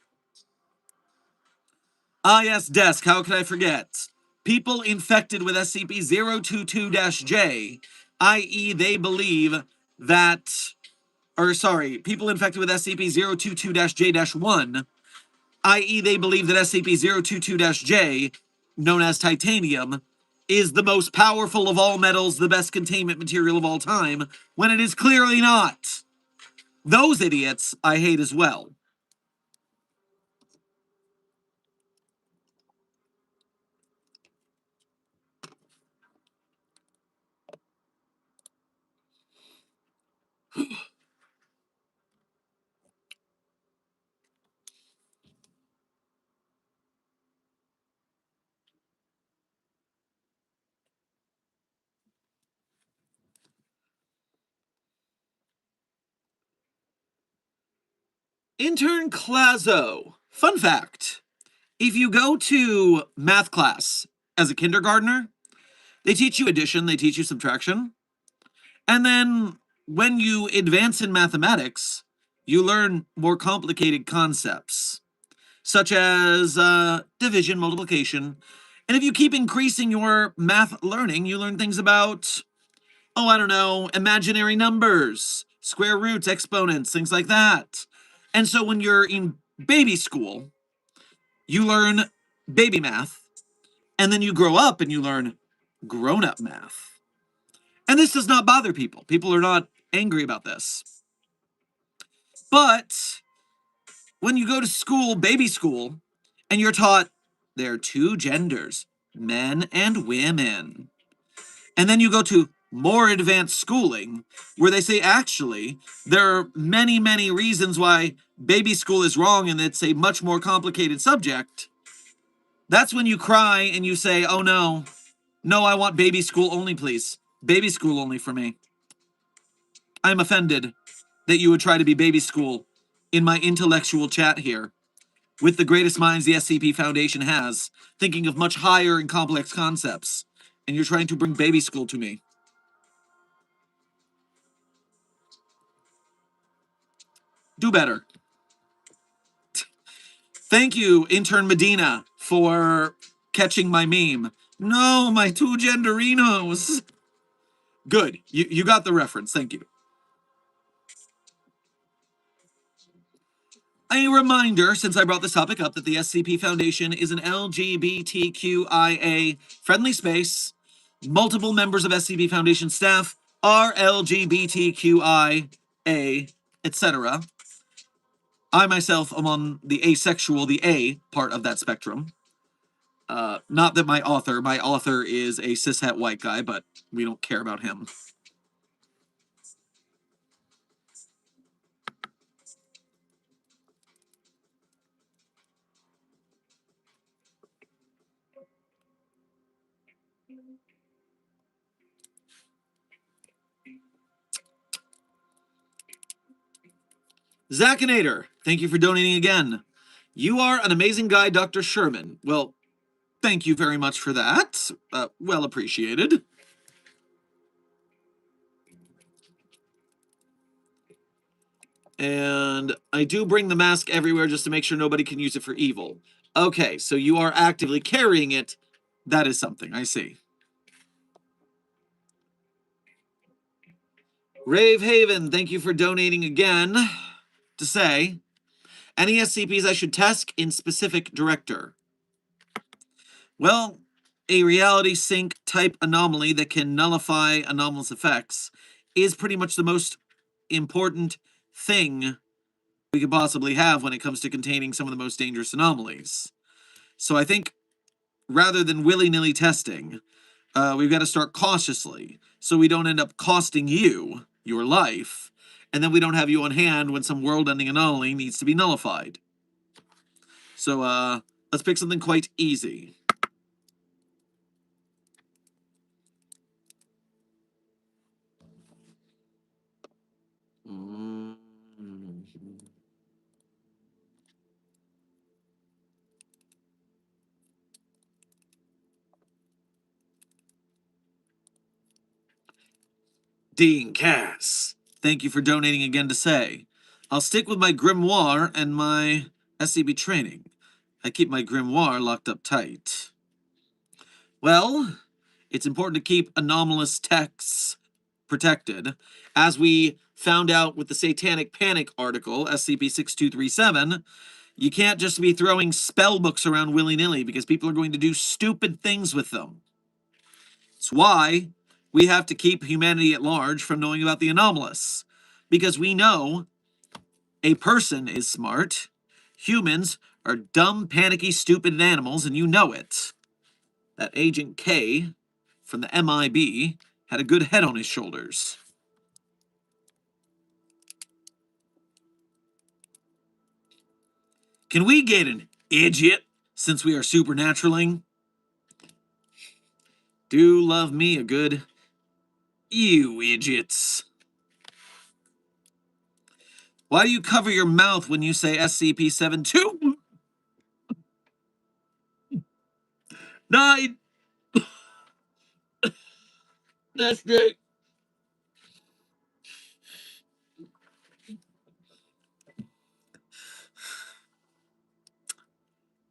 Ah, yes, Desk, how could I forget? People infected with SCP-022-J, i.e. they believe that, people infected with SCP-022-J-1, i.e. they believe that SCP-022-J, known as titanium, is the most powerful of all metals, the best containment material of all time, when it is clearly not. Those idiots I hate as well. Intern Clazo. Fun fact. If you go to math class as a kindergartner, they teach you addition, they teach you subtraction. And then when you advance in mathematics, you learn more complicated concepts, such as division, multiplication. And if you keep increasing your math learning, you learn things about, oh, I don't know, imaginary numbers, square roots, exponents, things like that. And so when you're in baby school, you learn baby math. And then you grow up and you learn grown-up math. And this does not bother people. People are not angry about this. But when you go to school, baby school, and you're taught there are two genders, men and women. And then you go to more advanced schooling where they say, actually, there are many, many reasons why baby school is wrong and it's a much more complicated subject. That's when you cry and you say, oh no, I want baby school only, please. Baby school only for me. I'm offended that you would try to be baby school in my intellectual chat here with the greatest minds the SCP Foundation has, thinking of much higher and complex concepts, and you're trying to bring baby school to me. Do better. Thank you, intern Medina, for catching my meme. No, my two genderinos. Good. You got the reference. Thank you. A reminder, since I brought this topic up, that the SCP Foundation is an LGBTQIA friendly space. Multiple members of SCP Foundation staff are LGBTQIA, etc. I myself am on the asexual, the A part of that spectrum. Not that my author is a cishet white guy, but we don't care about him. Zakinator, thank you for donating again. You are an amazing guy, Dr. Sherman. Well, thank you very much for that. Well appreciated. And I do bring the mask everywhere just to make sure nobody can use it for evil. Okay, so you are actively carrying it. That is something, I see. Rave Haven, thank you for donating again. To say, any SCPs I should test in specific director? Well, a reality sync type anomaly that can nullify anomalous effects is pretty much the most important thing we could possibly have when it comes to containing some of the most dangerous anomalies. So I think rather than willy-nilly testing, we've got to start cautiously so we don't end up costing you your life, and then we don't have you on hand when some world-ending anomaly needs to be nullified. So let's pick something quite easy. Dean Cass, thank you for donating again to say, I'll stick with my grimoire and my SCP training. I keep my grimoire locked up tight. Well, it's important to keep anomalous texts protected. As we found out with the Satanic Panic article, SCP-6237, you can't just be throwing spell books around willy-nilly because people are going to do stupid things with them. It's why we have to keep humanity at large from knowing about the anomalous. Because we know a person is smart, humans are dumb, panicky, stupid animals, and you know it. That Agent K from the MIB had a good head on his shoulders. Can we get an idiot since we are supernaturalling? Do love me a good you idiots. Why do you cover your mouth when you say SCP-72? 9. That's great.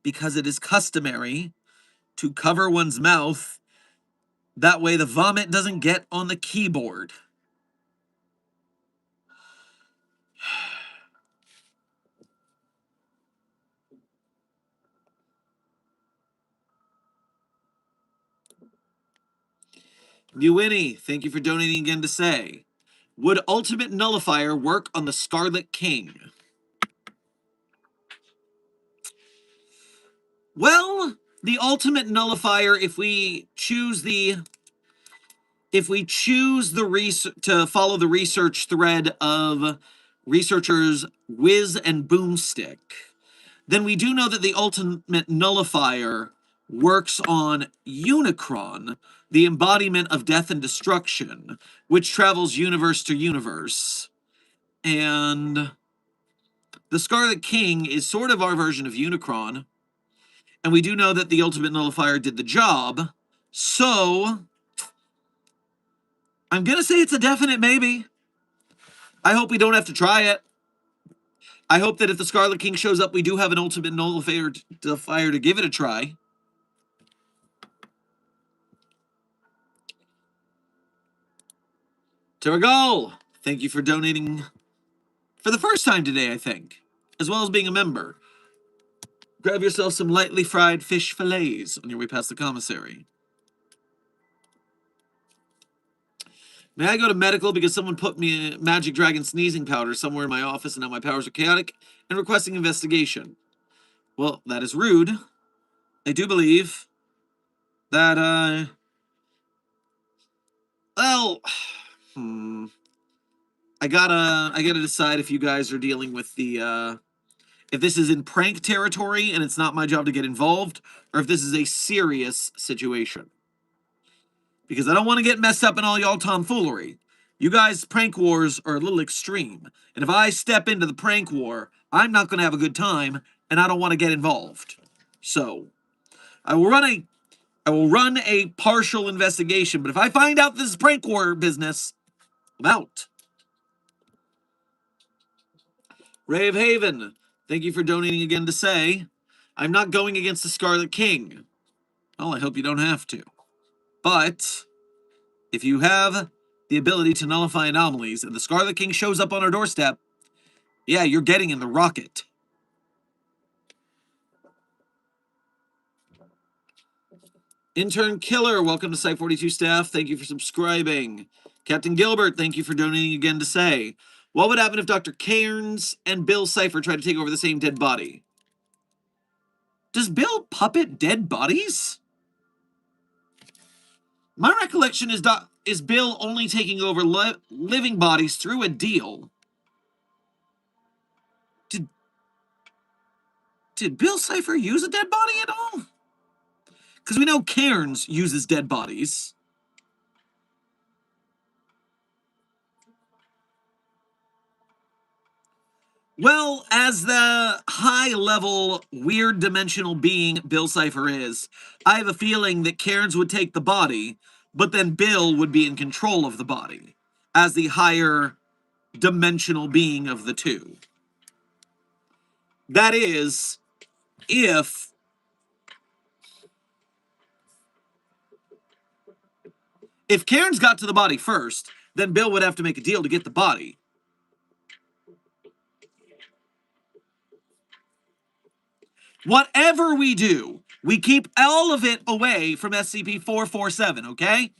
Because it is customary to cover one's mouth. That way the vomit doesn't get on the keyboard. Winnie, thank you for donating again to say, would Ultimate Nullifier work on the Scarlet King? Well, the Ultimate Nullifier, if we choose the to follow the research thread of researchers Wiz and Boomstick, then we do know that the Ultimate Nullifier works on Unicron, the embodiment of death and destruction, which travels universe to universe. And the Scarlet King is sort of our version of Unicron, and we do know that the Ultimate Nullifier did the job, so I'm gonna say it's a definite maybe. I hope we don't have to try it. I hope that if the Scarlet King shows up, we do have an Ultimate Nullifier to give it a try. Terrigal, thank you for donating for the first time today, I think, as well as being a member. Grab yourself some lightly fried fish fillets on your way past the commissary. May I go to medical because someone put me a magic dragon sneezing powder somewhere in my office and now my powers are chaotic and requesting investigation? Well, that is rude. I do believe that, well, I gotta decide if you guys are dealing with the, if this is in prank territory and it's not my job to get involved, or if this is a serious situation. Because I don't want to get messed up in all y'all tomfoolery. You guys' prank wars are a little extreme. And if I step into the prank war, I'm not going to have a good time, and I don't want to get involved. So, I will run a partial investigation, but if I find out this is prank war business, I'm out. Rave Haven, thank you for donating again to say, I'm not going against the Scarlet King. Well, I hope you don't have to. But if you have the ability to nullify anomalies and the Scarlet King shows up on our doorstep, yeah, you're getting in the rocket. Intern Killer, welcome to Site 42 staff. Thank you for subscribing. Captain Gilbert, thank you for donating again to say, what would happen if Dr. Cairns and Bill Cipher tried to take over the same dead body? Does Bill puppet dead bodies? My recollection is Bill only taking over living bodies through a deal. Did Bill Cipher use a dead body at all? Because we know Cairns uses dead bodies. Well, as the high-level, weird dimensional being Bill Cipher is, I have a feeling that Cairns would take the body, but then Bill would be in control of the body, as the higher dimensional being of the two. That is, if Cairns got to the body first, then Bill would have to make a deal to get the body. Whatever we do, we keep all of it away from SCP-447, okay?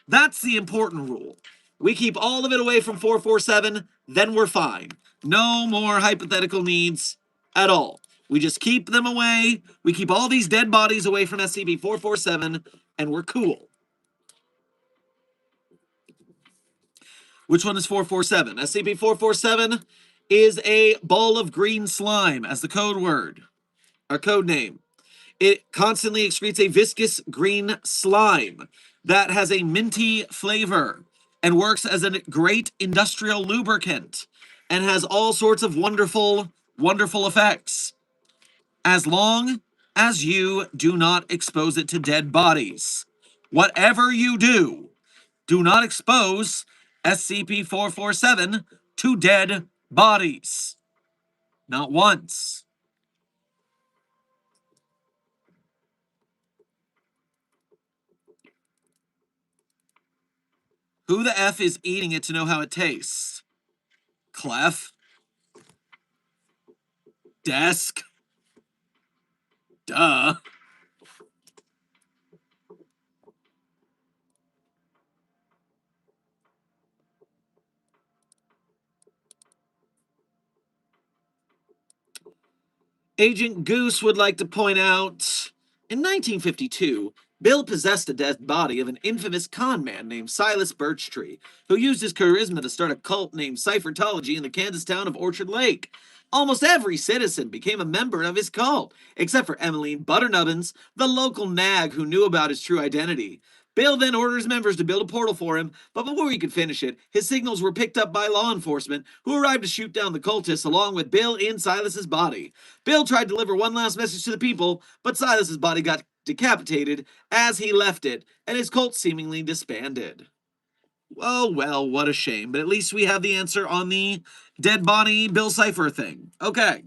That's the important rule. We keep all of it away from 447, then we're fine. No more hypothetical needs at all. We just keep them away. We keep all these dead bodies away from SCP-447, and we're cool. Which one is 447? SCP-447 is a ball of green slime as the code word. Our code name. It constantly excretes a viscous green slime that has a minty flavor and works as a great industrial lubricant and has all sorts of wonderful, wonderful effects. As long as you do not expose it to dead bodies. Whatever you do not expose SCP-447 to dead bodies. Not once. Who the F is eating it to know how it tastes? Clef? Desk? Duh. Agent Goose would like to point out, in 1952, Bill possessed a dead body of an infamous con man named Silas Birchtree, who used his charisma to start a cult named Cyphertology in the Kansas town of Orchard Lake. Almost every citizen became a member of his cult, except for Emmeline Butternubbins, the local nag who knew about his true identity. Bill then orders members to build a portal for him, but before he could finish it, his signals were picked up by law enforcement, who arrived to shoot down the cultists along with Bill in Silas's body. Bill tried to deliver one last message to the people, but Silas's body got decapitated as he left it, and his cult seemingly disbanded. Oh, well, what a shame, but at least we have the answer on the dead body Bill Cipher thing. Okay.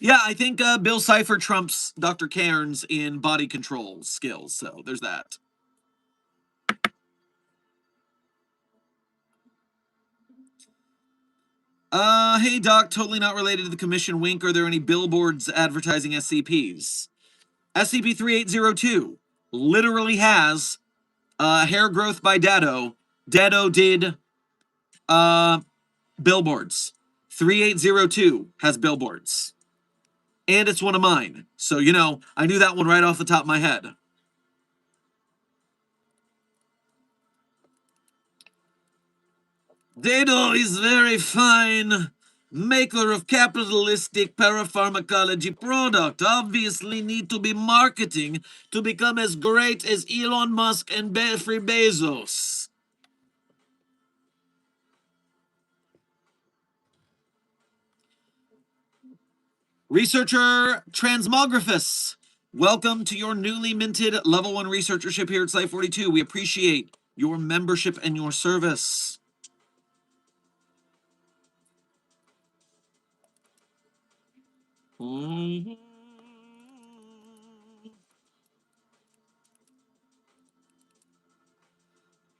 Yeah, I think Bill Cipher trumps Dr. Cairns in body control skills, so there's that. Hey Doc, totally not related to the commission wink. Are there any billboards advertising SCPs? SCP-3802 literally has hair growth by Dado. Dado did billboards. 3802 has billboards. And it's one of mine. So, you know, I knew that one right off the top of my head. Dado is very fine. Maker of capitalistic parapharmacology product. Obviously need to be marketing to become as great as Elon Musk and Jeffrey Bezos. Researcher Transmographus, welcome to your newly minted level 1 researchership here at Site 42. We appreciate your membership and your service.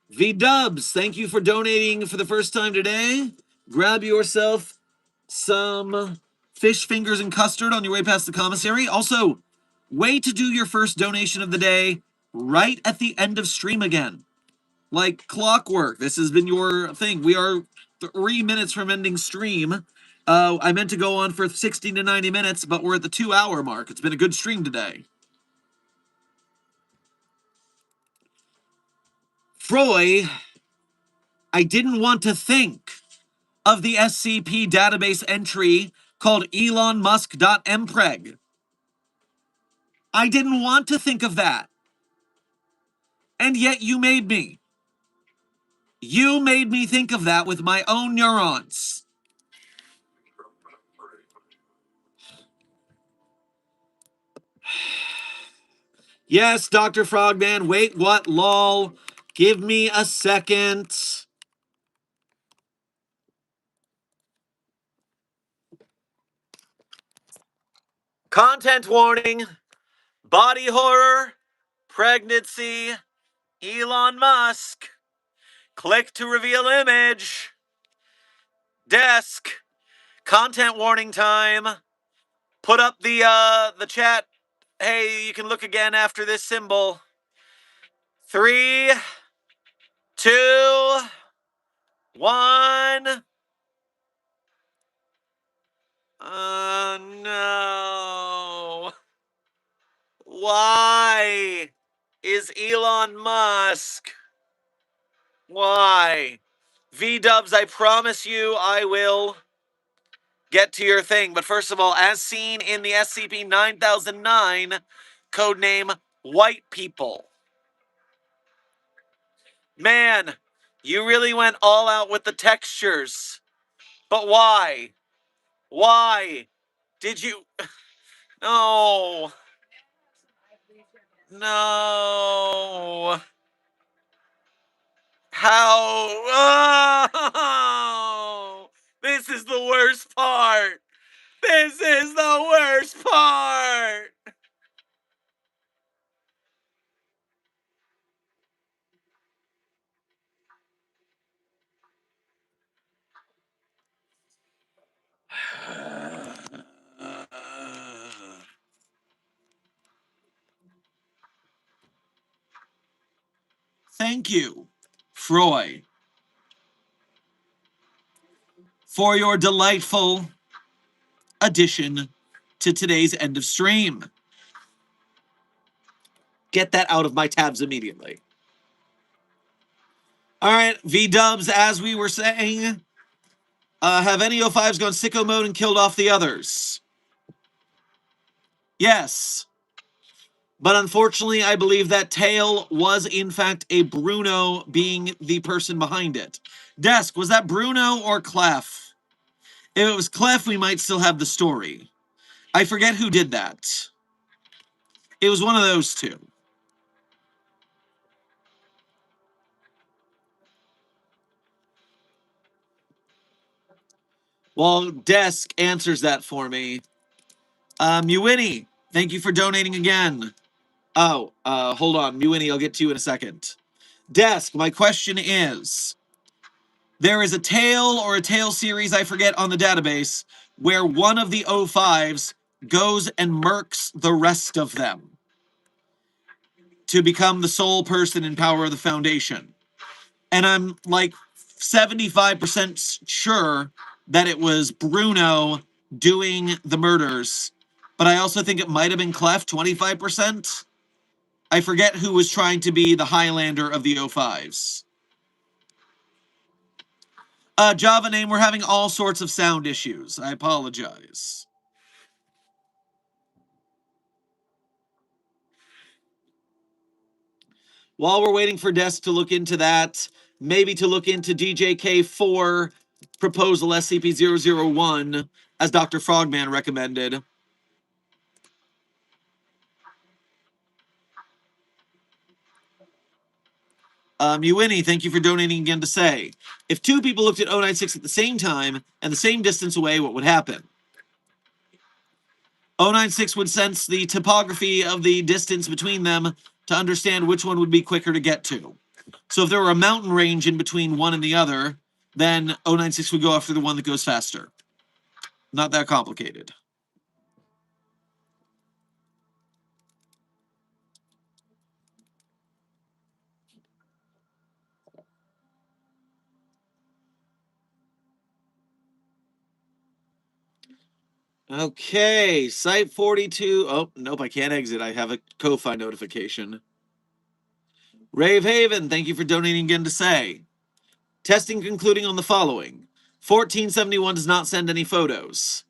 V-Dubs, thank you for donating for the first time today. Grab yourself some fish fingers and custard on your way past the commissary. Also, wait to do your first donation of the day right at the end of stream again. Like clockwork. This has been your thing. We are 3 minutes from ending stream. I meant to go on for 60 to 90 minutes, but we're at the 2-hour mark. It's been a good stream today. Froy, I didn't want to think of the SCP database entry called elonmusk.mpreg. I didn't want to think of that. And yet you made me. You made me think of that with my own neurons. Yes, Dr. Frogman, wait, what, lol? Give me a second. Content warning, body horror, pregnancy, Elon Musk. Click to reveal image. Desk. Content warning time. Put up the chat. Hey, you can look again after this symbol. 3, 2, 1. No. Why is Elon Musk? Why? V-Dubs, I promise you I will get to your thing. But first of all, as seen in the SCP-9009, codename White People. Man, you really went all out with the textures. But why? Why did you... No. No. How? Oh, this is the worst part. This is the worst part. Thank you, Froy, for your delightful addition to today's end of stream. Get that out of my tabs immediately. All right, V-dubs, as we were saying, have any O5s gone sicko mode and killed off the others? Yes. But unfortunately, I believe that tail was, in fact, a Bruno being the person behind it. Desk, was that Bruno or Clef? If it was Clef, we might still have the story. I forget who did that. It was one of those two. Well, Desk answers that for me. Muwini, thank you for donating again. Oh, hold on. Muwini, I'll get to you in a second. Desk, my question is, there is a tale or a tale series, I forget, on the database, where one of the O5s goes and murks the rest of them to become the sole person in power of the Foundation. And I'm like 75% sure that it was Bruno doing the murders. But I also think it might have been Clef, 25%. I forget who was trying to be the Highlander of the O5s. Java name, we're having all sorts of sound issues. I apologize. While we're waiting for Desk to look into that, maybe to look into DJK4 proposal SCP-001, as Dr. Frogman recommended. Uwini, thank you for donating again to say, if two people looked at 096 at the same time and the same distance away, what would happen? 096 would sense the topography of the distance between them to understand which one would be quicker to get to. So if there were a mountain range in between one and the other, then 096 would go after the one that goes faster. Not that complicated. Okay, Site 42. Oh, nope, I can't exit. I have a Ko-Fi notification. Rave Haven, thank you for donating again to say. Testing concluding on the following. 1471 does not send any photos.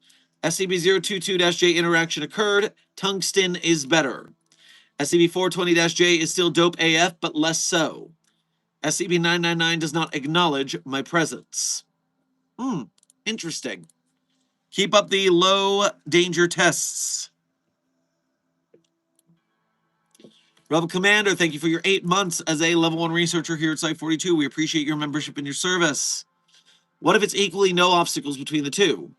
SCP-022-J interaction occurred. Tungsten is better. SCP-420-J is still dope AF, but less so. SCP-999 does not acknowledge my presence. Interesting. Keep up the low danger tests. Rebel Commander, thank you for your 8 months as a level 1 researcher here at Site 42. We appreciate your membership and your service. What if it's equally no obstacles between the two?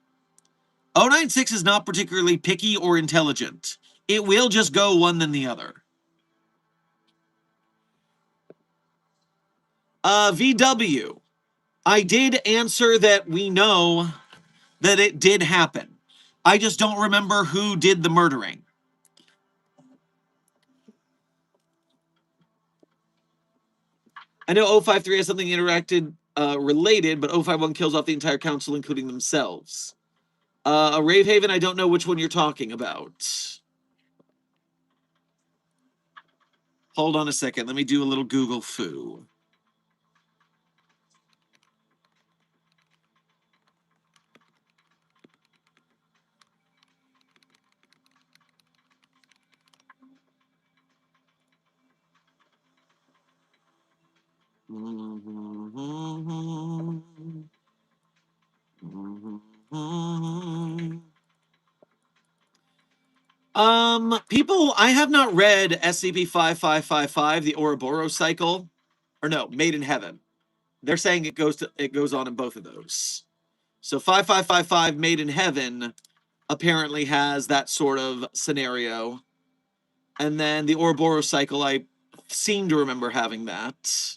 096 is not particularly picky or intelligent. It will just go one than the other. VW. I did answer that we know that it did happen. I just don't remember who did the murdering. I know 053 has something interacted related, but 051 kills off the entire council, including themselves. Rave Haven, I don't know which one you're talking about. Hold on a second. Let me do a little Google foo. People, I have not read SCP-5555, the Ouroboros cycle, or no, Made in Heaven. They're saying it goes on in both of those. So 5555 Made in Heaven apparently has that sort of scenario. And then the Ouroboros cycle, I seem to remember having that.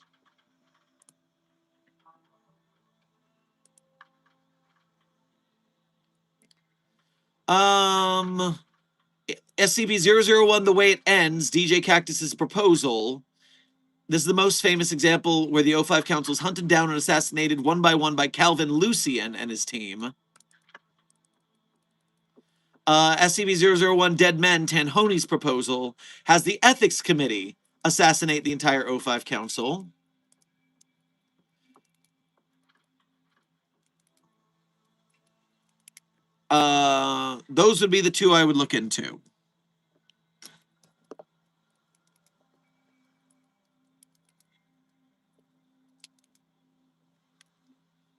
SCP-001, the way it ends, DJ Cactus's proposal. This is the most famous example where the O5 Council is hunted down and assassinated one by Calvin Lucian and his team. SCP-001 Dead Men Tanhony's proposal has the Ethics Committee assassinate the entire O5 Council. Those would be the two I would look into.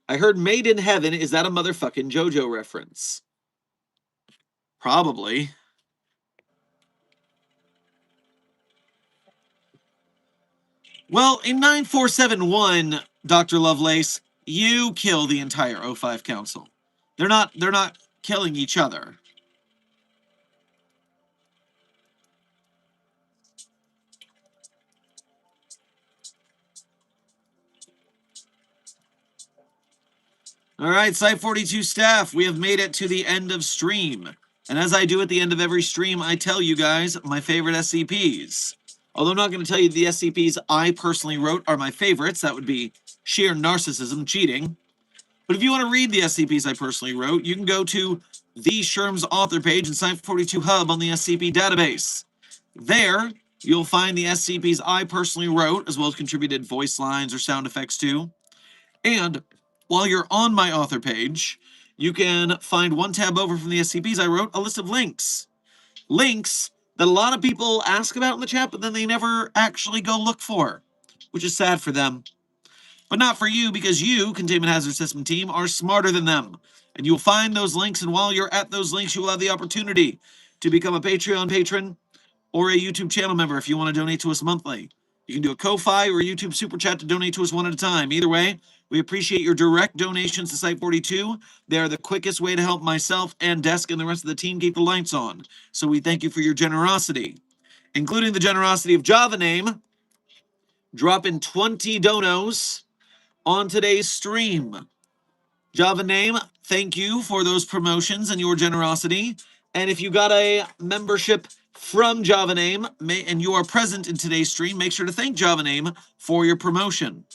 I heard Made in Heaven. Is that a motherfucking JoJo reference? Probably. Well, in 9471, Dr. Lovelace, you kill the entire O5 Council. They're not killing each other. All right, Site 42 staff, we have made it to the end of stream. And as I do at the end of every stream, I tell you guys my favorite SCPs. Although I'm not going to tell you the SCPs I personally wrote are my favorites. That would be sheer narcissism, cheating. But if you want to read the SCPs I personally wrote, you can go to the Sherm's author page in Site 42 Hub on the SCP database. There, you'll find the SCPs I personally wrote, as well as contributed voice lines or sound effects to. And while you're on my author page, you can find one tab over from the SCPs I wrote, a list of links. Links that a lot of people ask about in the chat, but then they never actually go look for, which is sad for them. But not for you, because you, Containment Hazard System team, are smarter than them. And you'll find those links, and while you're at those links, you will have the opportunity to become a Patreon patron or a YouTube channel member if you want to donate to us monthly. You can do a Ko-Fi or a YouTube Super Chat to donate to us one at a time. Either way, we appreciate your direct donations to Site 42. They are the quickest way to help myself and Desk and the rest of the team keep the lights on. So we thank you for your generosity, including the generosity of Java Name, dropping 20 donos on today's stream. Java Name, thank you for those promotions and your generosity. And if you got a membership from Java Name and you are present in today's stream, make sure to thank Java Name for your promotion.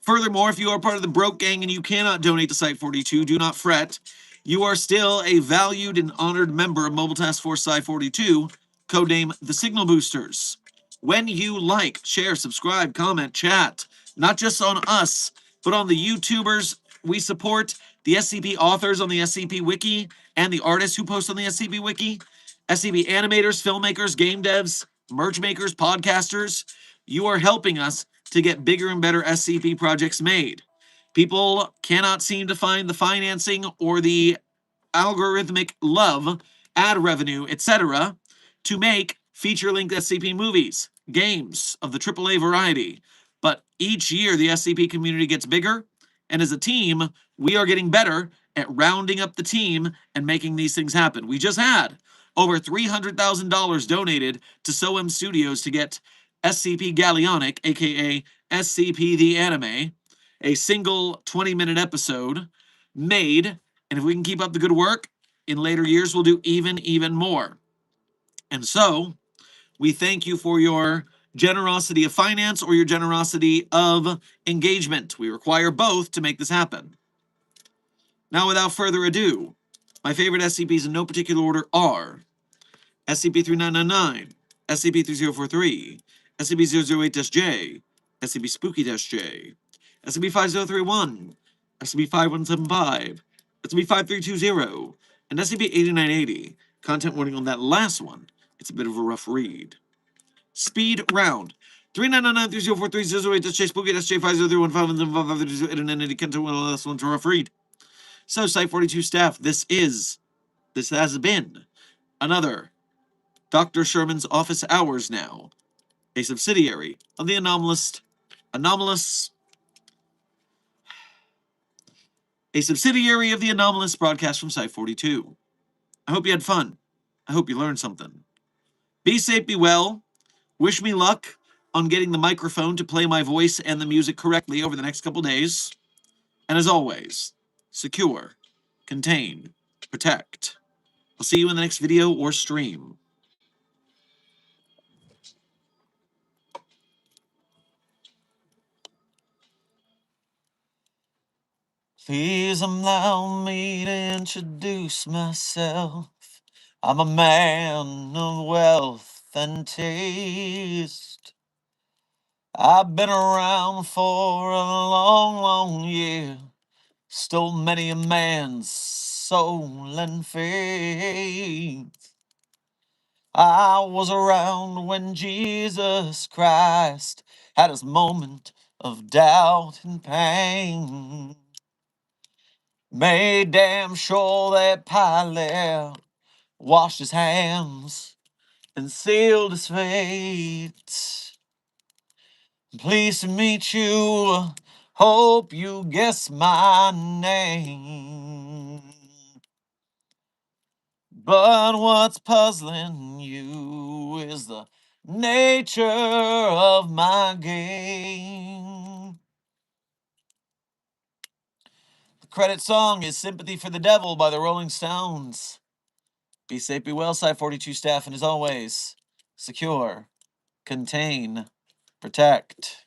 Furthermore, if you are part of the Broke Gang and you cannot donate to Site 42, do not fret. You are still a valued and honored member of Mobile Task Force Site 42, codename the Signal Boosters. When you like, share, subscribe, comment, chat, not just on us, but on the YouTubers we support, the SCP authors on the SCP Wiki, and the artists who post on the SCP Wiki, SCP animators, filmmakers, game devs, merch makers, podcasters, you are helping us to get bigger and better SCP projects made. People cannot seem to find the financing or the algorithmic love, ad revenue, etc., to make feature-length SCP movies, games of the AAA variety. But each year, the SCP community gets bigger, and as a team, we are getting better at rounding up the team and making these things happen. We just had over $300,000 donated to SOM Studios to get SCP Galleonic, aka SCP the Anime, a single 20-minute episode made. And if we can keep up the good work, in later years, we'll do even more. And so, we thank you for your generosity of finance or your generosity of engagement. We require both to make this happen. Now, without further ado, my favorite SCPs in no particular order are SCP-3999, SCP-3043, SCP-008-J, SCP-Spooky-J, SCP-5031, SCP-5175, SCP-5320, and SCP-8980. Content warning on that last one. It's a bit of a rough read. Speed round. 3999-3043-008-J, Spooky-J, 5031, 5175, 8980. Content warning on the last one's a rough read. So, Site 42 staff, this has been another Dr. Sherman's Office Hours Now, a subsidiary of the anomalous broadcast from Site 42. I hope you had fun. I hope you learned something. Be safe, be well. Wish me luck on getting the microphone to play my voice and the music correctly over the next couple days. And as always, secure, contain, protect. I'll see you in the next video or stream. Please allow me to introduce myself. I'm a man of wealth and taste. I've been around for a long, long year. Stole many a man's soul and faith. I was around when Jesus Christ had his moment of doubt and pain. Made damn sure that Pilate washed his hands and sealed his fate. Pleased to meet you. Hope you guess my name. But what's puzzling you is the nature of my game. The credit song is Sympathy for the Devil by the Rolling Stones. Be safe, be well, Side 42 staff, and as always, secure, contain, protect.